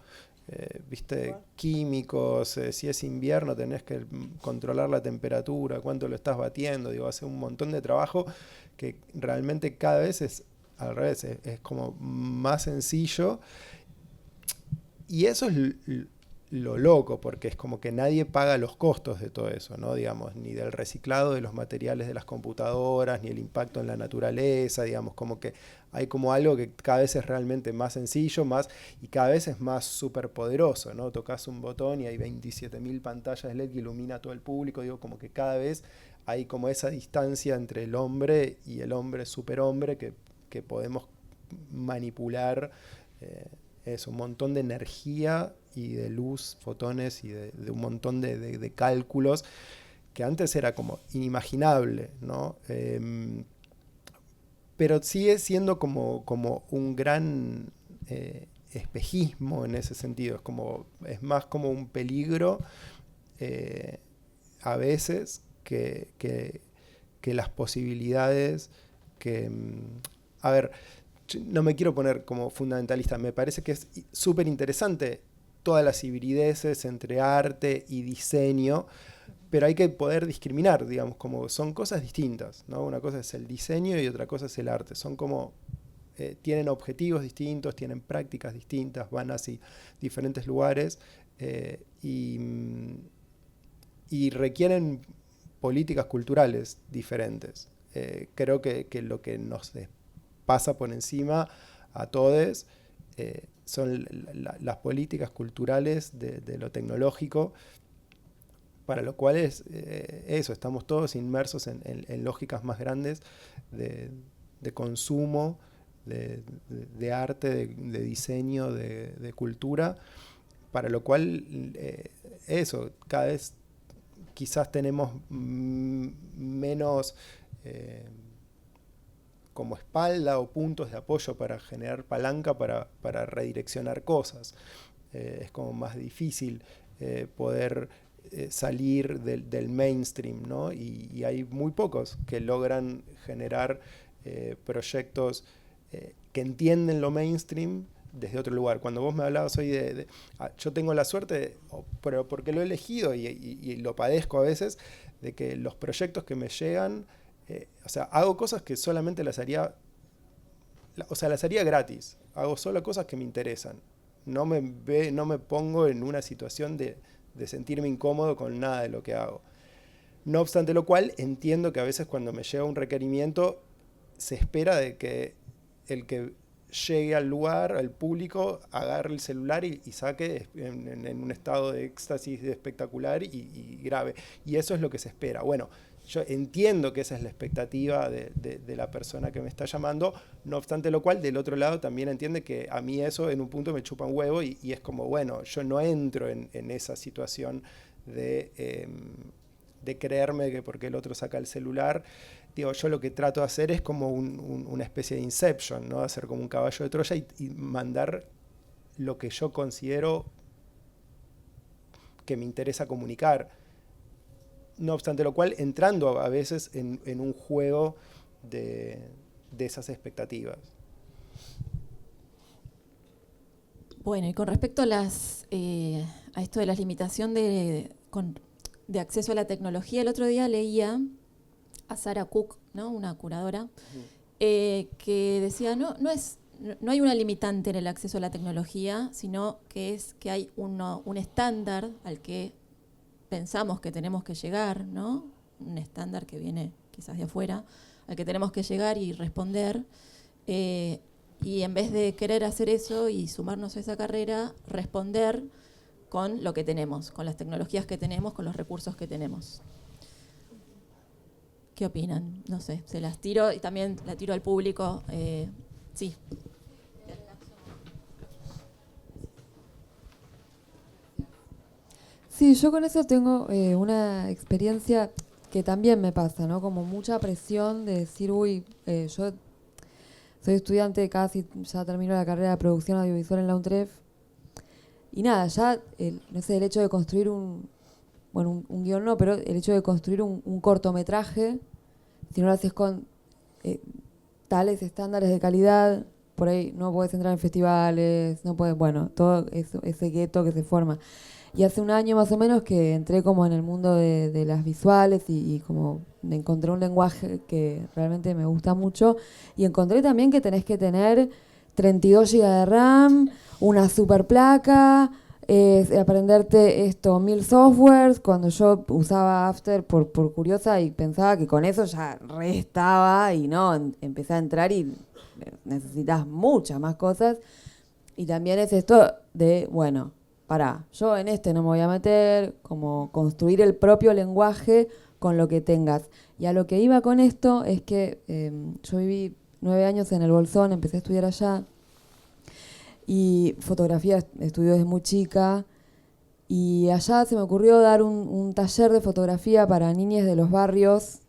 viste, químicos, si es invierno tenés que controlar la temperatura, cuánto lo estás batiendo, digo, hace un montón de trabajo que realmente cada vez es al revés, es como más sencillo. Y eso es lo loco, porque es como que nadie paga los costos de todo eso, ¿no? Digamos, ni del reciclado de los materiales de las computadoras, ni el impacto en la naturaleza, digamos, como que hay como algo que cada vez es realmente más sencillo, y cada vez es más superpoderoso, ¿no? Tocas un botón y hay 27.000 pantallas LED que ilumina a todo el público, digo, como que cada vez hay como esa distancia entre el hombre y el hombre superhombre que podemos manipular. Es un montón de energía y de luz, fotones y de un montón de cálculos que antes era como inimaginable, ¿no? Pero sigue siendo como un gran espejismo en ese sentido. Es más como un peligro a veces que las posibilidades que... a ver, no me quiero poner como fundamentalista, me parece que es súper interesante todas las hibrideces entre arte y diseño, pero hay que poder discriminar, digamos, como son cosas distintas, ¿no? Una cosa es el diseño y otra cosa es el arte, son como, tienen objetivos distintos, tienen prácticas distintas, van hacia diferentes lugares y requieren políticas culturales diferentes. Creo que lo que nos pasa por encima a todos son las políticas culturales de lo tecnológico, para lo cual es eso, estamos todos inmersos en lógicas más grandes de consumo, de arte, de diseño, de cultura, para lo cual eso, cada vez quizás tenemos menos como espalda o puntos de apoyo para generar palanca para redireccionar cosas. Es como más difícil poder salir del mainstream, ¿no? Y hay muy pocos que logran generar proyectos que entienden lo mainstream desde otro lugar. Cuando vos me hablabas hoy yo tengo la suerte, pero porque lo he elegido y lo padezco a veces, de que los proyectos que me llegan, o sea, hago cosas que solamente las haría gratis. Hago solo cosas que me interesan. No me pongo en una situación de sentirme incómodo con nada de lo que hago. No obstante lo cual, entiendo que a veces cuando me llega un requerimiento, se espera de que el que llegue al lugar, al público, agarre el celular y saque en un estado de éxtasis espectacular y grabe. Y eso es lo que se espera. Bueno, yo entiendo que esa es la expectativa de la persona que me está llamando, no obstante lo cual, del otro lado también entiende que a mí eso en un punto me chupa un huevo y es como, bueno, yo no entro en esa situación de creerme que porque el otro saca el celular. Digo, yo lo que trato de hacer es como una especie de Inception, ¿no? Hacer como un caballo de Troya y mandar lo que yo considero que me interesa comunicar. No obstante lo cual, entrando a veces en un juego de esas expectativas. Bueno, y con respecto a esto de la limitación de acceso a la tecnología, el otro día leía a Sarah Cook, ¿no? Una curadora, que decía, no hay una limitante en el acceso a la tecnología, sino que hay un estándar al que pensamos que tenemos que llegar, ¿no? Un estándar que viene quizás de afuera, al que tenemos que llegar y responder, y en vez de querer hacer eso y sumarnos a esa carrera, responder con lo que tenemos, con las tecnologías que tenemos, con los recursos que tenemos. ¿Qué opinan? No sé, se las tiro y también la tiro al público. Sí. Sí, yo con eso tengo una experiencia que también me pasa, ¿no? Como mucha presión de decir, yo soy estudiante, casi ya termino la carrera de producción audiovisual en la UNTREF. Y nada, ya, no sé, el hecho de construir un bueno, un guión no, pero el hecho de construir un cortometraje, si no lo haces con tales estándares de calidad, por ahí no puedes entrar en festivales, no puedes, bueno, todo eso, ese gueto que se forma. Y hace un año más o menos que entré como en el mundo de las visuales y como encontré un lenguaje que realmente me gusta mucho, y encontré también que tenés que tener 32 GB de RAM, una super placa, aprenderte 1000 softwares, cuando yo usaba After por curiosa y pensaba que con eso ya estaba, y no, empecé a entrar y necesitas muchas más cosas. Y también es esto de, bueno, pará, yo en no me voy a meter, como construir el propio lenguaje con lo que tengas. Y a lo que iba con esto es que yo viví 9 años en el Bolsón, empecé a estudiar allá, y fotografía estudié desde muy chica, y allá se me ocurrió dar un taller de fotografía para niñas de los barrios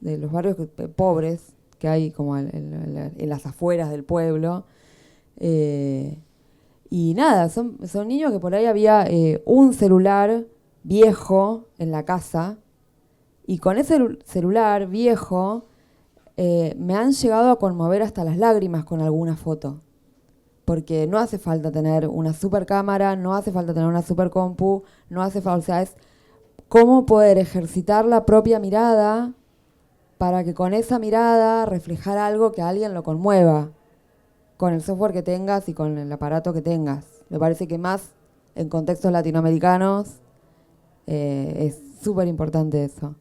pobres que hay como en las afueras del pueblo. Y nada, son niños que por ahí había un celular viejo en la casa, y con ese celular viejo me han llegado a conmover hasta las lágrimas con alguna foto. Porque no hace falta tener una super cámara, no hace falta tener una super compu, no hace falta, o sea, es cómo poder ejercitar la propia mirada para que con esa mirada reflejar algo que a alguien lo conmueva, con el software que tengas y con el aparato que tengas. Me parece que más en contextos latinoamericanos es súper importante eso.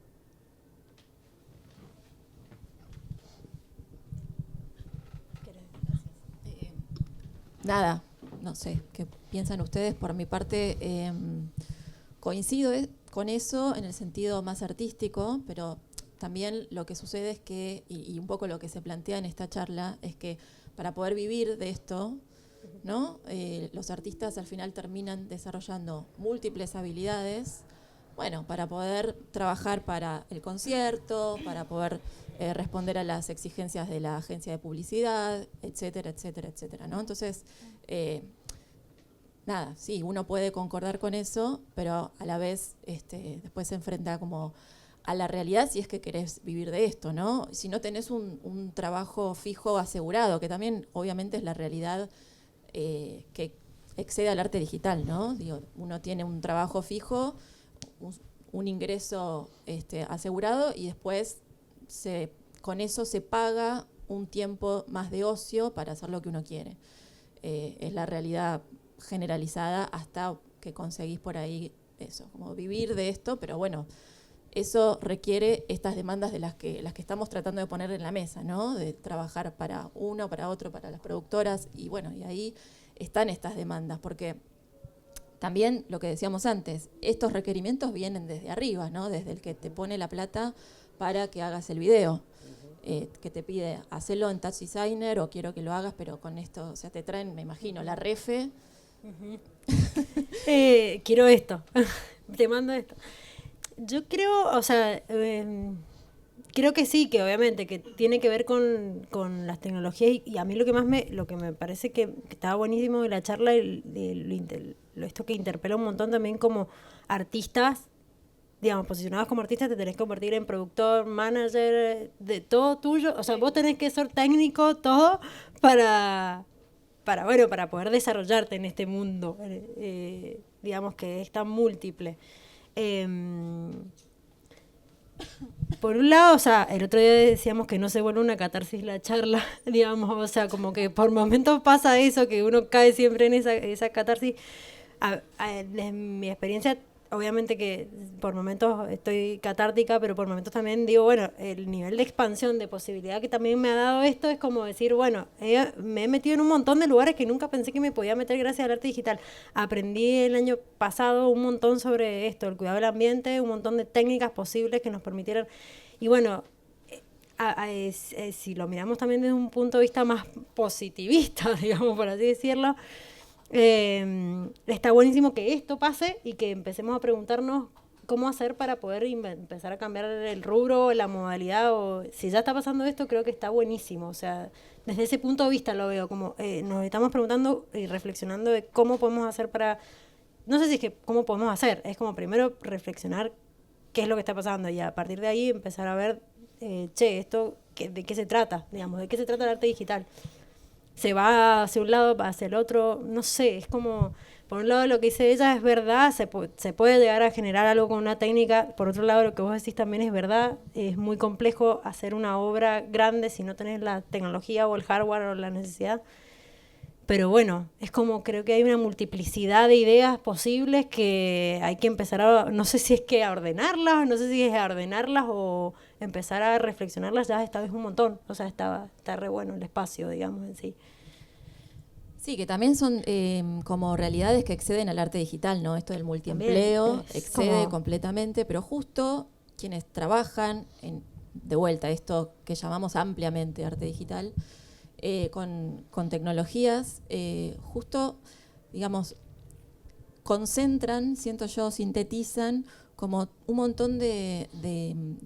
Nada, no sé, ¿qué piensan ustedes? Por mi parte, coincido con eso en el sentido más artístico, pero también lo que sucede es que, y un poco lo que se plantea en esta charla, es que para poder vivir de esto, ¿no? Los artistas al final terminan desarrollando múltiples habilidades, bueno, para poder trabajar para el concierto, para poder responder a las exigencias de la agencia de publicidad, etcétera, etcétera, etcétera, ¿no? Entonces, nada, sí, uno puede concordar con eso, pero a la vez después se enfrenta como a la realidad si es que querés vivir de esto, ¿no? Si no tenés un trabajo fijo asegurado, que también obviamente es la realidad que excede al arte digital, ¿no? Digo, uno tiene un trabajo fijo, un ingreso asegurado, y después con eso se paga un tiempo más de ocio para hacer lo que uno quiere. Es la realidad generalizada hasta que conseguís por ahí eso, como vivir de esto, pero bueno, eso requiere estas demandas de las que estamos tratando de poner en la mesa, ¿no? De trabajar para uno, para otro, para las productoras, y bueno, y ahí están estas demandas, porque también lo que decíamos antes, estos requerimientos vienen desde arriba, ¿no? Desde el que te pone la plata para que hagas el video, que te pide, hacelo en Touch Designer o quiero que lo hagas, pero con esto, o sea, te traen, me imagino, la refe. Quiero esto, te mando esto. Yo creo, o sea, creo que sí, que obviamente que tiene que ver con las tecnologías, y a mí lo que me parece que estaba buenísimo de la charla, esto que interpela un montón también como artistas, digamos, posicionados como artistas, te tenés que convertir en productor, manager, de todo tuyo, o sea, vos tenés que ser técnico, todo, para poder desarrollarte en este mundo, digamos que es tan múltiple. Por un lado, o sea, el otro día decíamos que no se vuelve una catarsis la charla, digamos, o sea, como que por momentos pasa eso, que uno cae siempre en esa catarsis. En mi experiencia, obviamente que por momentos estoy catártica, pero por momentos también digo, bueno, el nivel de expansión, de posibilidad que también me ha dado esto es como decir, bueno, me he metido en un montón de lugares que nunca pensé que me podía meter gracias al arte digital. Aprendí el año pasado un montón sobre esto, el cuidado del ambiente, un montón de técnicas posibles que nos permitieran. Y bueno, si lo miramos también desde un punto de vista más positivista, digamos, por así decirlo, está buenísimo que esto pase y que empecemos a preguntarnos cómo hacer para poder empezar a cambiar el rubro, la modalidad, o si ya está pasando esto, creo que está buenísimo. O sea, desde ese punto de vista lo veo como nos estamos preguntando y reflexionando de cómo podemos hacer para, no sé si es que cómo podemos hacer, es como primero reflexionar qué es lo que está pasando, y a partir de ahí empezar a ver, esto, ¿de qué se trata? Digamos, ¿de qué se trata el arte digital? Se va hacia un lado, va hacia el otro, no sé, es como, por un lado lo que dice ella es verdad, se puede llegar a generar algo con una técnica, por otro lado lo que vos decís también es verdad, es muy complejo hacer una obra grande si no tenés la tecnología o el hardware o la necesidad. Pero bueno, es como creo que hay una multiplicidad de ideas posibles que hay que empezar a, no sé si es que a ordenarlas, no sé si es a ordenarlas o empezar a reflexionarlas ya esta vez un montón. O sea, está re bueno el espacio, digamos, en sí. Sí, que también son como realidades que exceden al arte digital, ¿no? Esto del multiempleo excede completamente, pero justo quienes trabajan de vuelta, esto que llamamos ampliamente arte digital, con tecnologías, justo, digamos, concentran, siento yo, sintetizan como un montón de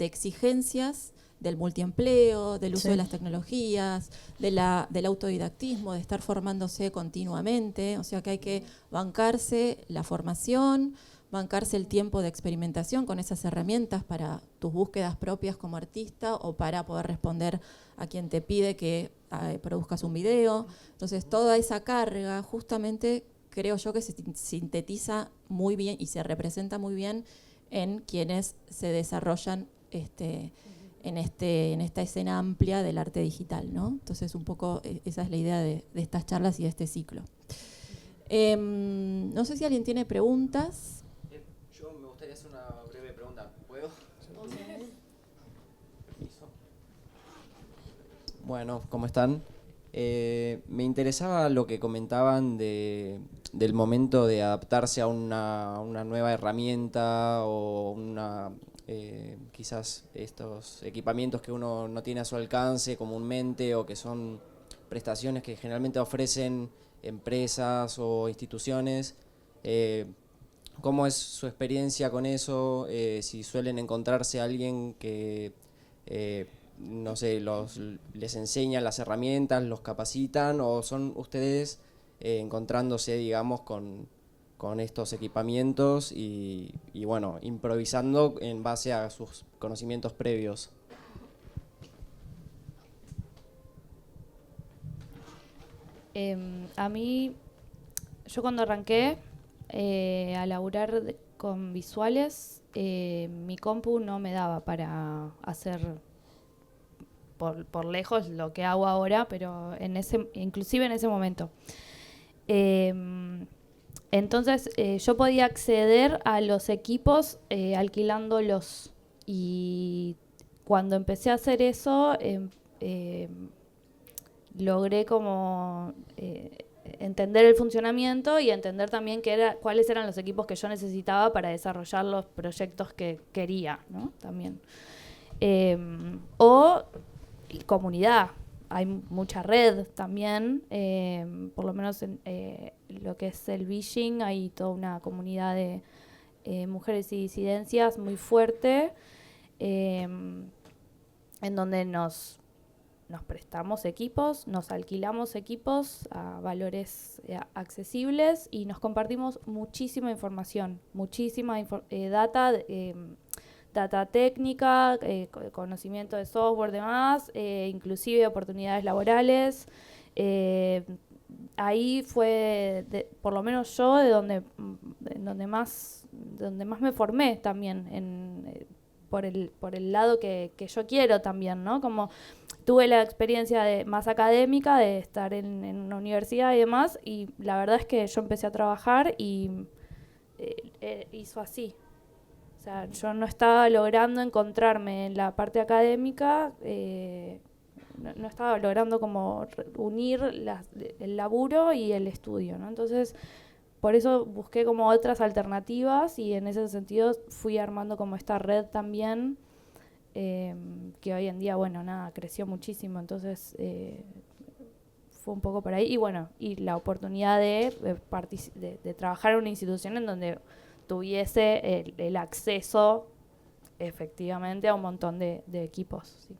exigencias del multiempleo, del uso de las tecnologías, del autodidactismo, de estar formándose continuamente, o sea que hay que bancarse la formación, bancarse el tiempo de experimentación con esas herramientas para tus búsquedas propias como artista o para poder responder a quien te pide que produzcas un video. Entonces toda esa carga justamente creo yo que se sintetiza muy bien y se representa muy bien en quienes se desarrollan en esta escena amplia del arte digital, ¿no? Entonces un poco esa es la idea de estas charlas y de este ciclo. No sé si alguien tiene preguntas. Yo me gustaría hacer una breve pregunta. ¿Puedo? Permiso. Bueno, ¿cómo están? Me interesaba lo que comentaban del momento de adaptarse a una nueva herramienta o quizás estos equipamientos que uno no tiene a su alcance comúnmente o que son prestaciones que generalmente ofrecen empresas o instituciones. ¿Cómo es su experiencia con eso? Si suelen encontrarse a alguien que, no sé, les enseña las herramientas, los capacitan, o son ustedes encontrándose, digamos, con estos equipamientos y bueno, improvisando en base a sus conocimientos previos. A mí, yo cuando arranqué a laburar con visuales, mi compu no me daba para hacer por lejos lo que hago ahora, pero inclusive en ese momento. Entonces yo podía acceder a los equipos alquilándolos, y cuando empecé a hacer eso logré como entender el funcionamiento y entender también cuáles eran los equipos que yo necesitaba para desarrollar los proyectos que quería, ¿no? También. O comunidad. Hay mucha red también, por lo menos en lo que es el Beijing, hay toda una comunidad de mujeres y disidencias muy fuerte, en donde nos prestamos equipos, nos alquilamos equipos a valores accesibles y nos compartimos muchísima información, muchísima data técnica, conocimiento de software, demás, inclusive oportunidades laborales. Ahí fue, por lo menos yo, donde más me formé también, por el lado que yo quiero también, ¿no? Como tuve la experiencia más académica de estar en una universidad y demás, y la verdad es que yo empecé a trabajar y hizo así. O sea, yo no estaba logrando encontrarme en la parte académica, no estaba logrando como unir el laburo y el estudio, ¿no? Entonces, por eso busqué como otras alternativas y en ese sentido fui armando como esta red también, que hoy en día, bueno, nada, creció muchísimo, entonces fue un poco por ahí. Y bueno, y la oportunidad de trabajar en una institución en donde tuviese el acceso efectivamente a un montón de equipos. Sí.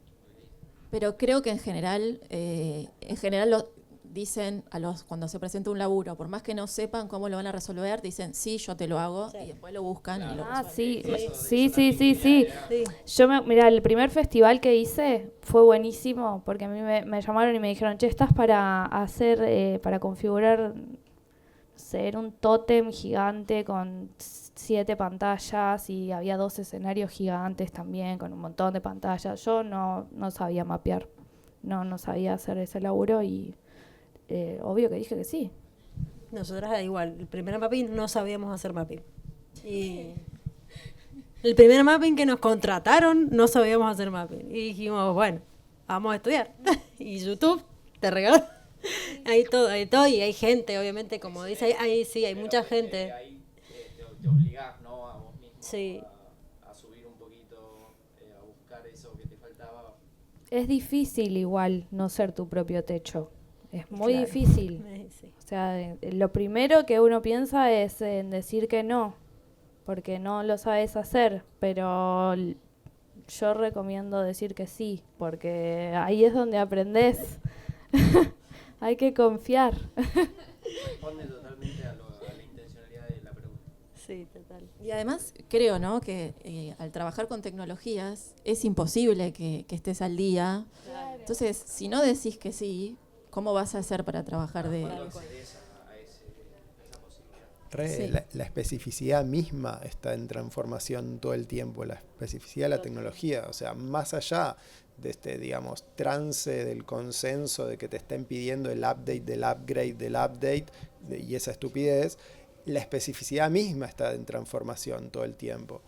Pero creo que en general dicen cuando se presenta un laburo, por más que no sepan cómo lo van a resolver, dicen, sí, yo te lo hago, y después lo buscan y lo resuelven. Sí. Mira, el primer festival que hice fue buenísimo, porque a mí me llamaron y me dijeron, che, estás para hacer, para configurar, no sé, era un tótem gigante con 7 pantallas y había 2 escenarios gigantes también con un montón de pantallas. Yo no sabía mapear, no sabía hacer ese laburo y obvio que dije que sí. Nosotras igual, el primer mapping no sabíamos hacer mapping. Y el primer mapping que nos contrataron no sabíamos hacer mapping. Y dijimos, bueno, vamos a estudiar. Y YouTube te regaló. Hay todo, y hay gente, obviamente, como dice, hay mucha gente. Ahí te obligás, ¿no? A vos mismo Sí. a subir un poquito, a buscar eso que te faltaba. Es difícil igual no ser tu propio techo. Es muy Claro. difícil. Sí. O sea, lo primero que uno piensa es en decir que no, porque no lo sabes hacer, pero yo recomiendo decir que sí, porque ahí es donde aprendes. Hay que confiar. Responde totalmente a la intencionalidad de la pregunta. Sí, total. Y además creo, ¿no?, que al trabajar con tecnologías es imposible que estés al día. Claro. Entonces, si no decís que sí, ¿cómo vas a hacer para trabajar de...? Sí. La especificidad misma está en transformación todo el tiempo, la especificidad de la tecnología, o sea, más allá de este, digamos, trance del consenso de que te estén pidiendo el update del upgrade del update y esa estupidez, la especificidad misma está en transformación todo el tiempo.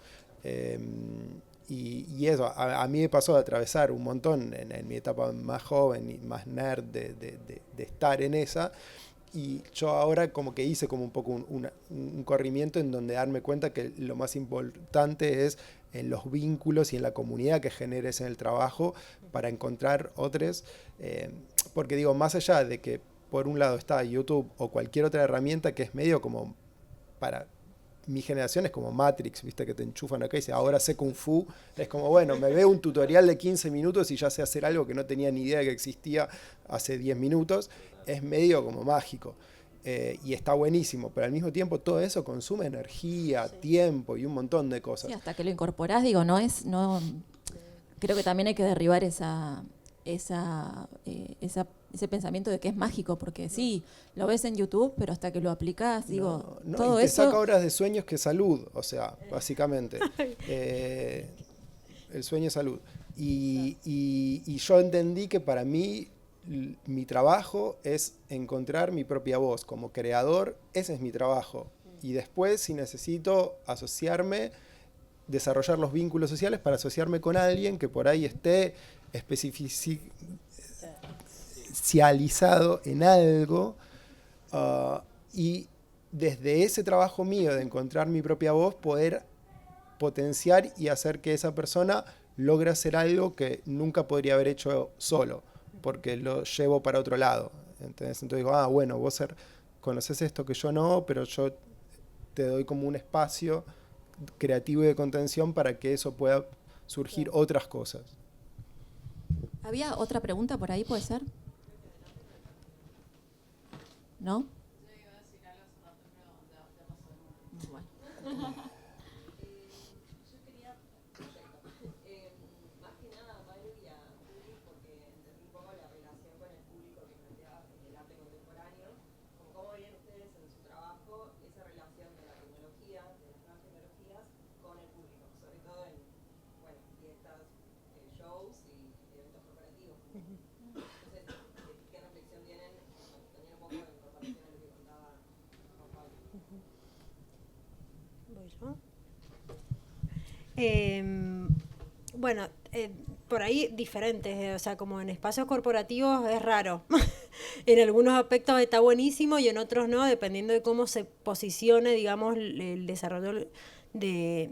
Y eso, a mí me pasó de atravesar un montón en mi etapa más joven y más nerd de estar en esa. Y yo ahora como que hice como un poco un corrimiento en donde darme cuenta que lo más importante es en los vínculos y en la comunidad que generes en el trabajo para encontrar otros. Porque digo, más allá de que por un lado está YouTube o cualquier otra herramienta que es medio como para mi generación es como Matrix, viste, que te enchufan acá y dice, ahora sé Kung Fu. Es como, bueno, me veo un tutorial de 15 minutos y ya sé hacer algo que no tenía ni idea que existía hace 10 minutos. Es medio como mágico. Y está buenísimo, pero al mismo tiempo todo eso consume energía, tiempo y un montón de cosas. Sí, hasta que lo incorporás, digo, creo que también hay que derribar ese pensamiento de que es mágico, porque sí, lo ves en YouTube, pero hasta que lo aplicás, digo, todo y te eso... saca horas de sueños que salud, o sea, básicamente. El sueño es salud. Y yo entendí que para mí mi trabajo es encontrar mi propia voz. Como creador, ese es mi trabajo. Y después, si necesito asociarme, desarrollar los vínculos sociales para asociarme con alguien que por ahí esté especializado en algo, y desde ese trabajo mío de encontrar mi propia voz, poder potenciar y hacer que esa persona logre hacer algo que nunca podría haber hecho solo, porque lo llevo para otro lado. Entonces digo, bueno, vos conoces esto que yo no, pero yo te doy como un espacio creativo y de contención para que eso pueda surgir otras cosas. ¿Había otra pregunta por ahí, puede ser? ¿No? Bueno. Bueno, por ahí diferentes, o sea, como en espacios corporativos es raro. En algunos aspectos está buenísimo y en otros no, dependiendo de cómo se posicione, digamos, el desarrollo de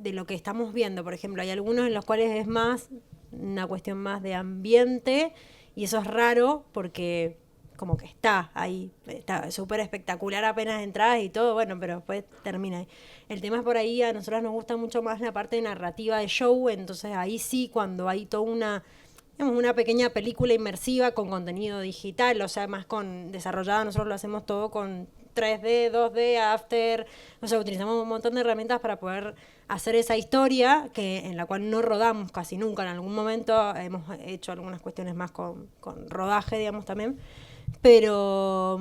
lo que estamos viendo. Por ejemplo, hay algunos en los cuales es más una cuestión más de ambiente y eso es raro porque como que está ahí, está súper espectacular apenas entras y todo, bueno, pero después termina ahí. El tema es por ahí, a nosotros nos gusta mucho más la parte de narrativa de show, entonces ahí sí, cuando hay toda una digamos, una pequeña película inmersiva con contenido digital, o sea, más con desarrollada, nosotros lo hacemos todo con 3D, 2D, After, o sea, utilizamos un montón de herramientas para poder hacer esa historia en la cual no rodamos casi nunca. En algún momento hemos hecho algunas cuestiones más con rodaje, digamos, también, pero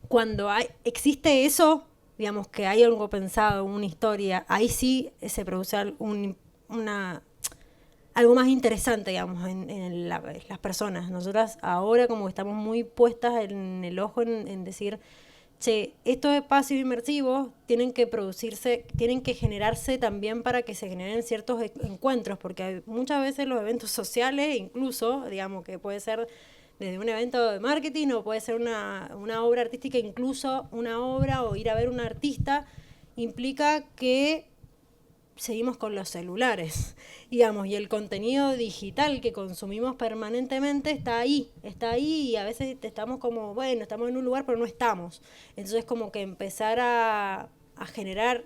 cuando existe eso, digamos que hay algo pensado, una historia, ahí sí se produce algo más interesante, digamos, en las personas. Nosotras ahora como que estamos muy puestas en el ojo en decir, che, estos espacios inmersivos tienen que producirse, tienen que generarse también para que se generen ciertos encuentros, porque muchas veces los eventos sociales, incluso, digamos, que puede ser desde un evento de marketing o puede ser una obra artística, incluso una obra o ir a ver un artista, implica que seguimos con los celulares, digamos, y el contenido digital que consumimos permanentemente está ahí y a veces estamos como, bueno, estamos en un lugar pero no estamos. Entonces como que empezar a generar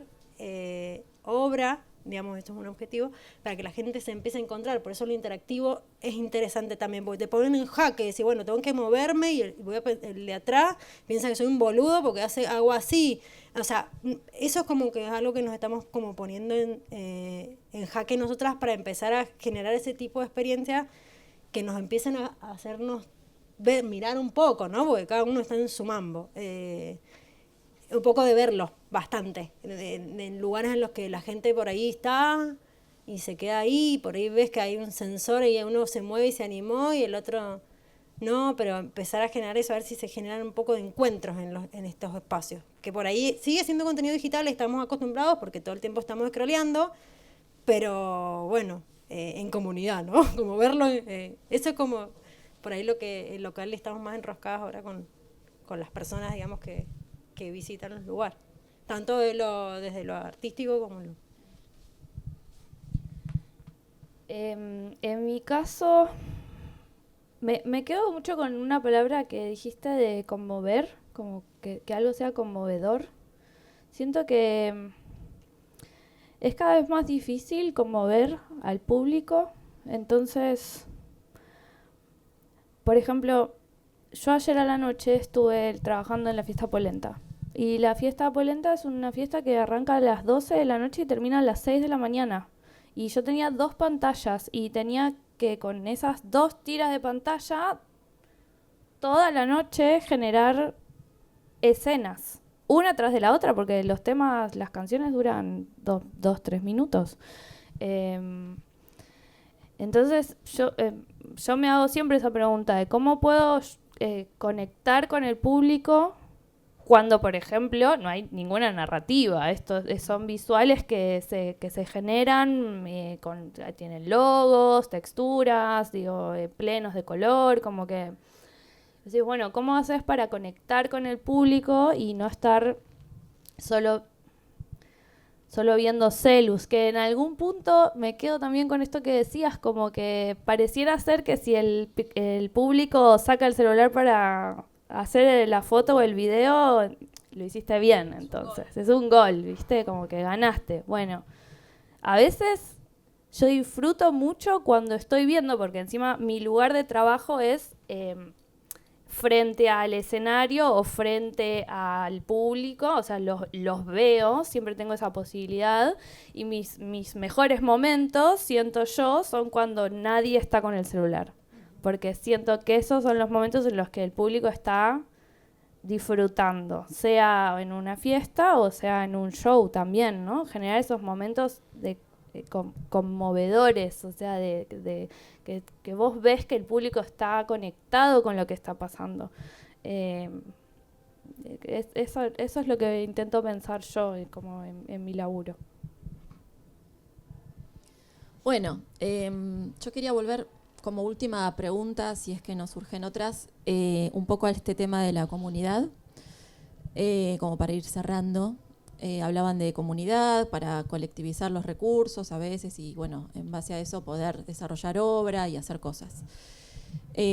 obra, digamos, esto es un objetivo, para que la gente se empiece a encontrar. Por eso lo interactivo es interesante también, porque te ponen en jaque, decir, bueno, tengo que moverme y el de atrás piensa que soy un boludo porque hago así. O sea, eso es como que es algo que nos estamos como poniendo en jaque nosotras para empezar a generar ese tipo de experiencias que nos empiecen a hacernos mirar un poco, ¿no? Porque cada uno está en su mambo. Un poco de verlos, bastante, en lugares en los que la gente por ahí está y se queda ahí, por ahí ves que hay un sensor y uno se mueve y se animó y el otro no, pero empezar a generar eso, a ver si se generan un poco de encuentros en estos espacios, que por ahí sigue siendo contenido digital, estamos acostumbrados porque todo el tiempo estamos scrolleando, pero bueno, en comunidad, ¿no? Como verlo, eso es como por ahí lo que el local estamos más enroscados ahora con las personas, digamos, que visitan los lugares, tanto desde lo artístico como lo... En mi caso, me quedo mucho con una palabra que dijiste de conmover, como que algo sea conmovedor. Siento que es cada vez más difícil conmover al público, entonces, por ejemplo, yo ayer a la noche estuve trabajando en la fiesta polenta. Y la fiesta polenta es una fiesta que arranca a las 12 de la noche y termina a las 6 de la mañana. Y yo tenía 2 pantallas y tenía que con esas 2 tiras de pantalla toda la noche generar escenas, una tras de la otra, porque los temas, las canciones duran 2-3 minutos. Entonces yo me hago siempre esa pregunta de cómo puedo conectar con el público cuando, por ejemplo, no hay ninguna narrativa. Estos son visuales que se generan, tienen logos, texturas, plenos de color, como que... Decís, bueno, ¿cómo haces para conectar con el público y no estar solo viendo celus? Que en algún punto me quedo también con esto que decías, como que pareciera ser que si el público saca el celular para hacer la foto o el video, lo hiciste bien, entonces. Es un gol, ¿viste? Como que ganaste. Bueno, a veces yo disfruto mucho cuando estoy viendo, porque encima mi lugar de trabajo es frente al escenario o frente al público, o sea, los veo, siempre tengo esa posibilidad, y mis mejores momentos, siento yo, son cuando nadie está con el celular. Porque siento que esos son los momentos en los que el público está disfrutando, sea en una fiesta o sea en un show también, ¿no? Generar esos momentos conmovedores, o sea, que vos ves que el público está conectado con lo que está pasando. Eso es lo que intento pensar yo como en mi laburo. Bueno, yo quería volver como última pregunta, si es que nos surgen otras, un poco a este tema de la comunidad, como para ir cerrando. Hablaban de comunidad para colectivizar los recursos a veces y, bueno, en base a eso poder desarrollar obra y hacer cosas.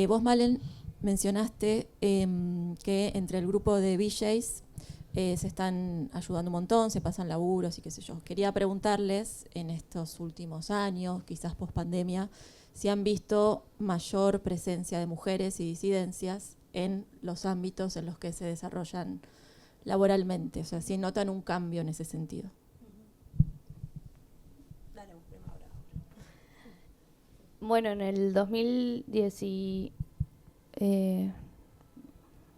Vos, Malen, mencionaste que entre el grupo de VJs se están ayudando un montón, se pasan laburos y qué sé yo. Quería preguntarles, en estos últimos años, quizás post pandemia, si han visto mayor presencia de mujeres y disidencias en los ámbitos en los que se desarrollan laboralmente, o sea, si notan un cambio en ese sentido. Bueno, en el 2010,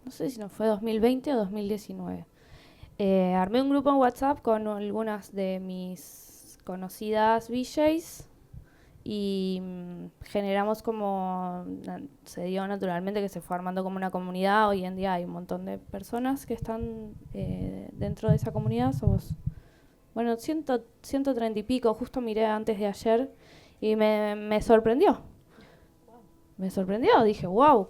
no sé si no fue 2020 o 2019, armé un grupo en WhatsApp con algunas de mis conocidas VJs y generamos como, se dio naturalmente que se fue armando como una comunidad. Hoy en día hay un montón de personas que están dentro de esa comunidad. Somos, bueno, 130 y pico, justo miré antes de ayer y me sorprendió. Me sorprendió, dije, wow,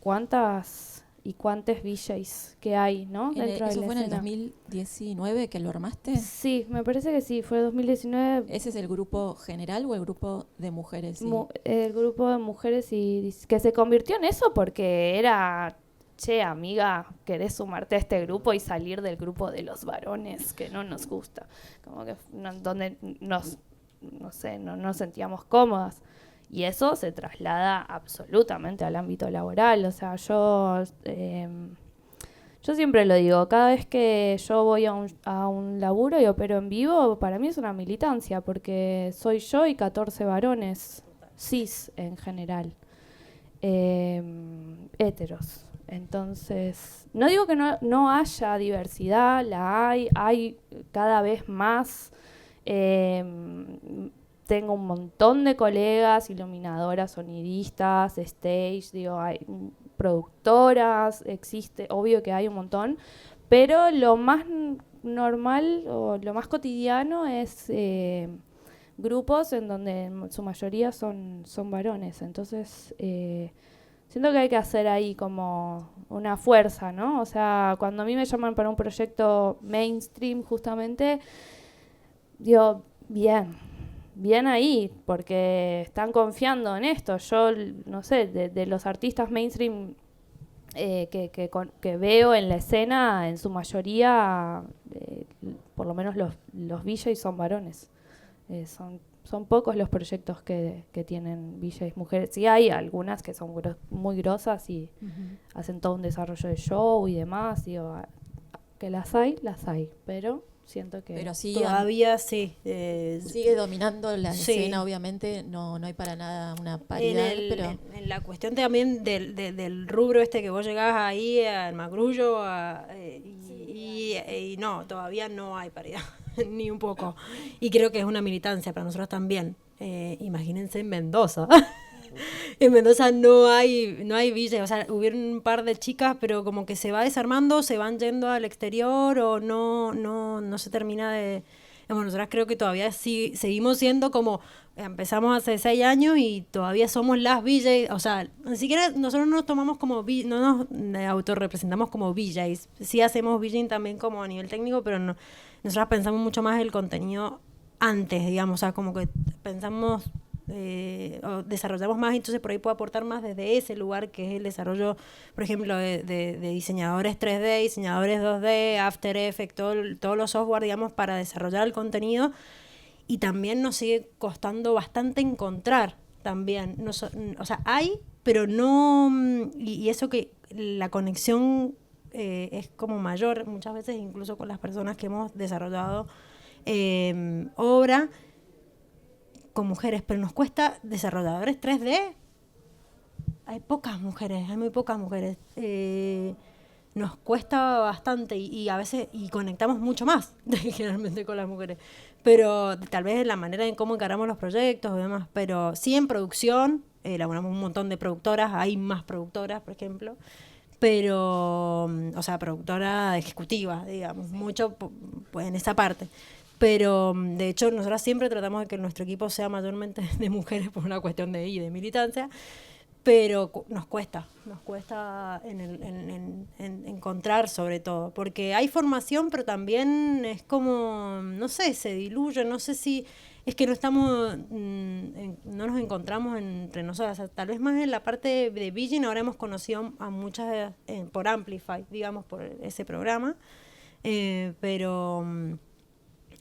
cuántas y cuántos VJs que hay, ¿no? Dentro de ¿Eso la fue en el escena. 2019 que lo armaste? Sí, me parece que sí, fue 2019. ¿Ese es el grupo general o el grupo de mujeres? El grupo de mujeres y que se convirtió en eso porque era, che, amiga, ¿querés sumarte a este grupo y salir del grupo de los varones que no nos gusta? Como que donde no nos sentíamos cómodas. Y eso se traslada absolutamente al ámbito laboral. O sea, yo siempre lo digo, cada vez que yo voy a un laburo y opero en vivo, para mí es una militancia, porque soy yo y 14 varones, cis en general, héteros. Entonces, no digo que no haya diversidad, la hay cada vez más. Tengo un montón de colegas, iluminadoras, sonidistas, stage, hay productoras, existe, obvio que hay un montón, pero lo más normal o lo más cotidiano es grupos en donde en su mayoría son varones. Entonces, siento que hay que hacer ahí como una fuerza, ¿no? O sea, cuando a mí me llaman para un proyecto mainstream, justamente, digo, bien ahí, porque están confiando en esto. Yo, no sé, de los artistas mainstream que veo en la escena, en su mayoría, por lo menos los VJs son varones. Son pocos los proyectos que tienen VJs mujeres. Sí hay algunas que son muy grosas y hacen todo un desarrollo de show y demás. Que las hay, pero siento que pero sí, todavía sí. Sigue dominando la sí. escena, obviamente, no hay para nada una paridad. En la cuestión también del rubro este que vos llegás ahí al Magrullo, y no, todavía no hay paridad, ni un poco. Y creo que es una militancia para nosotros también. Imagínense en Mendoza. En Mendoza no hay villas, o sea, hubieron un par de chicas, pero como que se va desarmando, se van yendo al exterior o no se termina de... Bueno, nosotras creo que todavía seguimos siendo como, empezamos hace 6 años y todavía somos las VJs, o sea, ni siquiera nosotros no nos tomamos como, no nos autorrepresentamos como VJs, sí hacemos VJing también como a nivel técnico, pero no, nosotras pensamos mucho más el contenido antes, digamos, o sea, como que pensamos... o desarrollamos más, entonces por ahí puedo aportar más desde ese lugar que es el desarrollo, por ejemplo, de diseñadores 3D, diseñadores 2D, After Effects, todos los software, digamos, para desarrollar el contenido. Y también nos sigue costando bastante encontrar también, o sea, hay, pero no, y eso que la conexión es como mayor muchas veces, incluso con las personas que hemos desarrollado obra con mujeres, pero nos cuesta desarrolladores 3D. Hay muy pocas mujeres. Nos cuesta bastante y a veces conectamos mucho más generalmente con las mujeres. Pero tal vez la manera en cómo encaramos los proyectos y demás. Pero sí en producción, elaboramos un montón de productoras, hay más productoras, por ejemplo. Pero, o sea, productora ejecutiva, digamos, mucho pues, en esa parte. Pero, de hecho, nosotros siempre tratamos de que nuestro equipo sea mayormente de mujeres por una cuestión de militancia, pero nos cuesta en encontrar sobre todo, porque hay formación, pero también es como, no sé, se diluye, no sé si es que no nos encontramos entre nosotras, o sea, tal vez más en la parte de VJing. Ahora hemos conocido a muchas por Amplify, digamos, por ese programa, pero...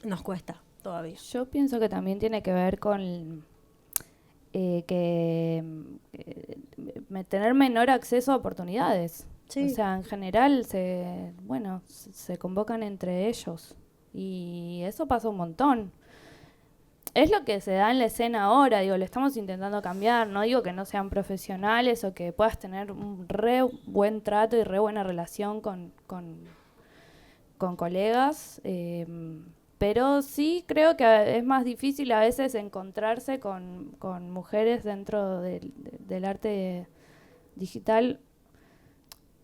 nos cuesta todavía. Yo pienso que también tiene que ver con tener menor acceso a oportunidades. Sí. O sea, en general se convocan entre ellos y eso pasa un montón. Es lo que se da en la escena ahora, digo, lo estamos intentando cambiar, no digo que no sean profesionales o que puedas tener un re buen trato y re buena relación con colegas, pero sí creo que es más difícil a veces encontrarse con mujeres dentro del arte digital.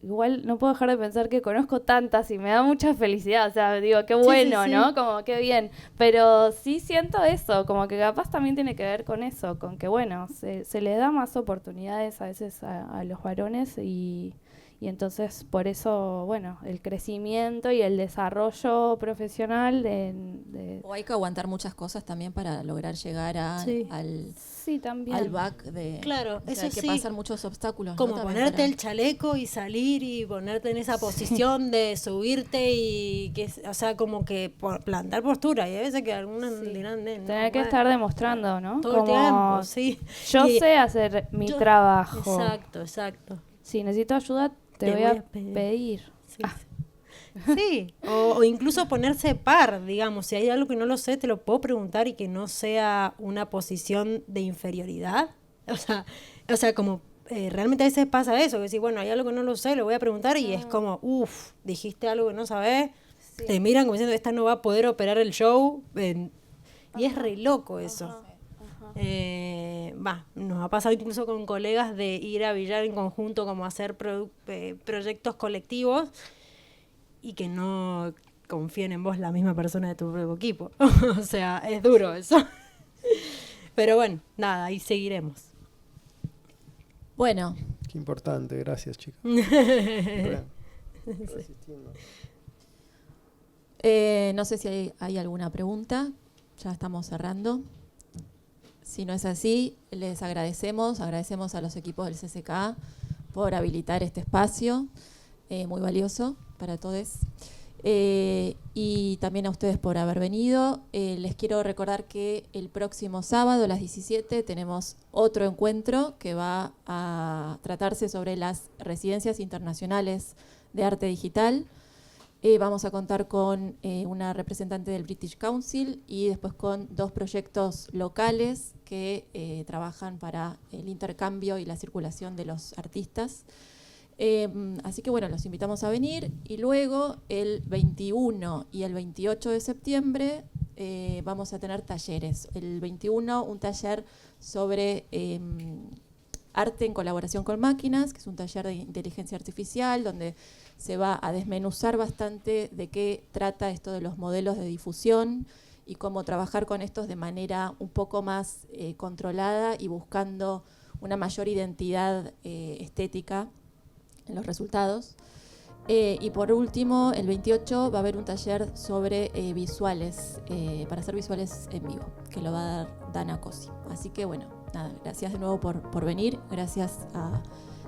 Igual no puedo dejar de pensar que conozco tantas y me da mucha felicidad, o sea, digo, qué bueno, sí. ¿no? Como qué bien, pero sí siento eso, como que capaz también tiene que ver con eso, con que bueno, se le da más oportunidades a veces a los varones y entonces por eso, bueno, el crecimiento y el desarrollo profesional O hay que aguantar muchas cosas también para lograr llegar Sí. sí, también. al back de... Claro, o sea, eso hay que sí. pasar muchos obstáculos. Como ¿no? También ponerte para- el chaleco y salir y ponerte en esa posición de subirte y que, o sea, como que plantar postura. Y a veces que algunos Sí. dirán, no, Tener que bueno, estar demostrando, ¿no? todo el Como tiempo, sí. yo Y- sé hacer mi yo- trabajo. Exacto. Si necesito ayuda, te voy a pedir. Sí. Sí, o incluso ponerse par, digamos, si hay algo que no lo sé, te lo puedo preguntar y que no sea una posición de inferioridad. O sea, como realmente a veces pasa eso, que decís, bueno, hay algo que no lo sé, lo voy a preguntar y es como, uff, dijiste algo que no sabés, te miran como diciendo, esta no va a poder operar el show, y es re loco eso. Nos ha pasado incluso con colegas de ir a billar en conjunto, como hacer proyectos colectivos y que no confíen en vos la misma persona de tu propio equipo. O sea, es duro eso. Pero bueno, nada, ahí seguiremos. Bueno, Qué importante, gracias, chicas. Resistiendo. no sé si hay alguna pregunta. Ya estamos cerrando. Si no es así, les agradecemos a los equipos del CCK por habilitar este espacio, muy valioso para todos. Y también a ustedes por haber venido. Les quiero recordar que el próximo sábado a las 17 tenemos otro encuentro que va a tratarse sobre las residencias internacionales de arte digital. Vamos a contar con una representante del British Council y después con 2 proyectos locales que trabajan para el intercambio y la circulación de los artistas. Así que bueno, los invitamos a venir y luego el 21 y el 28 de septiembre vamos a tener talleres. El 21 un taller sobre arte en colaboración con máquinas, que es un taller de inteligencia artificial donde se va a desmenuzar bastante de qué trata esto de los modelos de difusión y cómo trabajar con estos de manera un poco más controlada y buscando una mayor identidad estética en los resultados. Y por último, el 28 va a haber un taller sobre visuales, para hacer visuales en vivo, que lo va a dar Dana Cosi. Así que bueno, nada, gracias de nuevo por venir, gracias a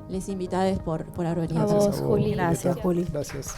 les invitades por haber venido. A vos, Juli. Gracias, Juli. Gracias.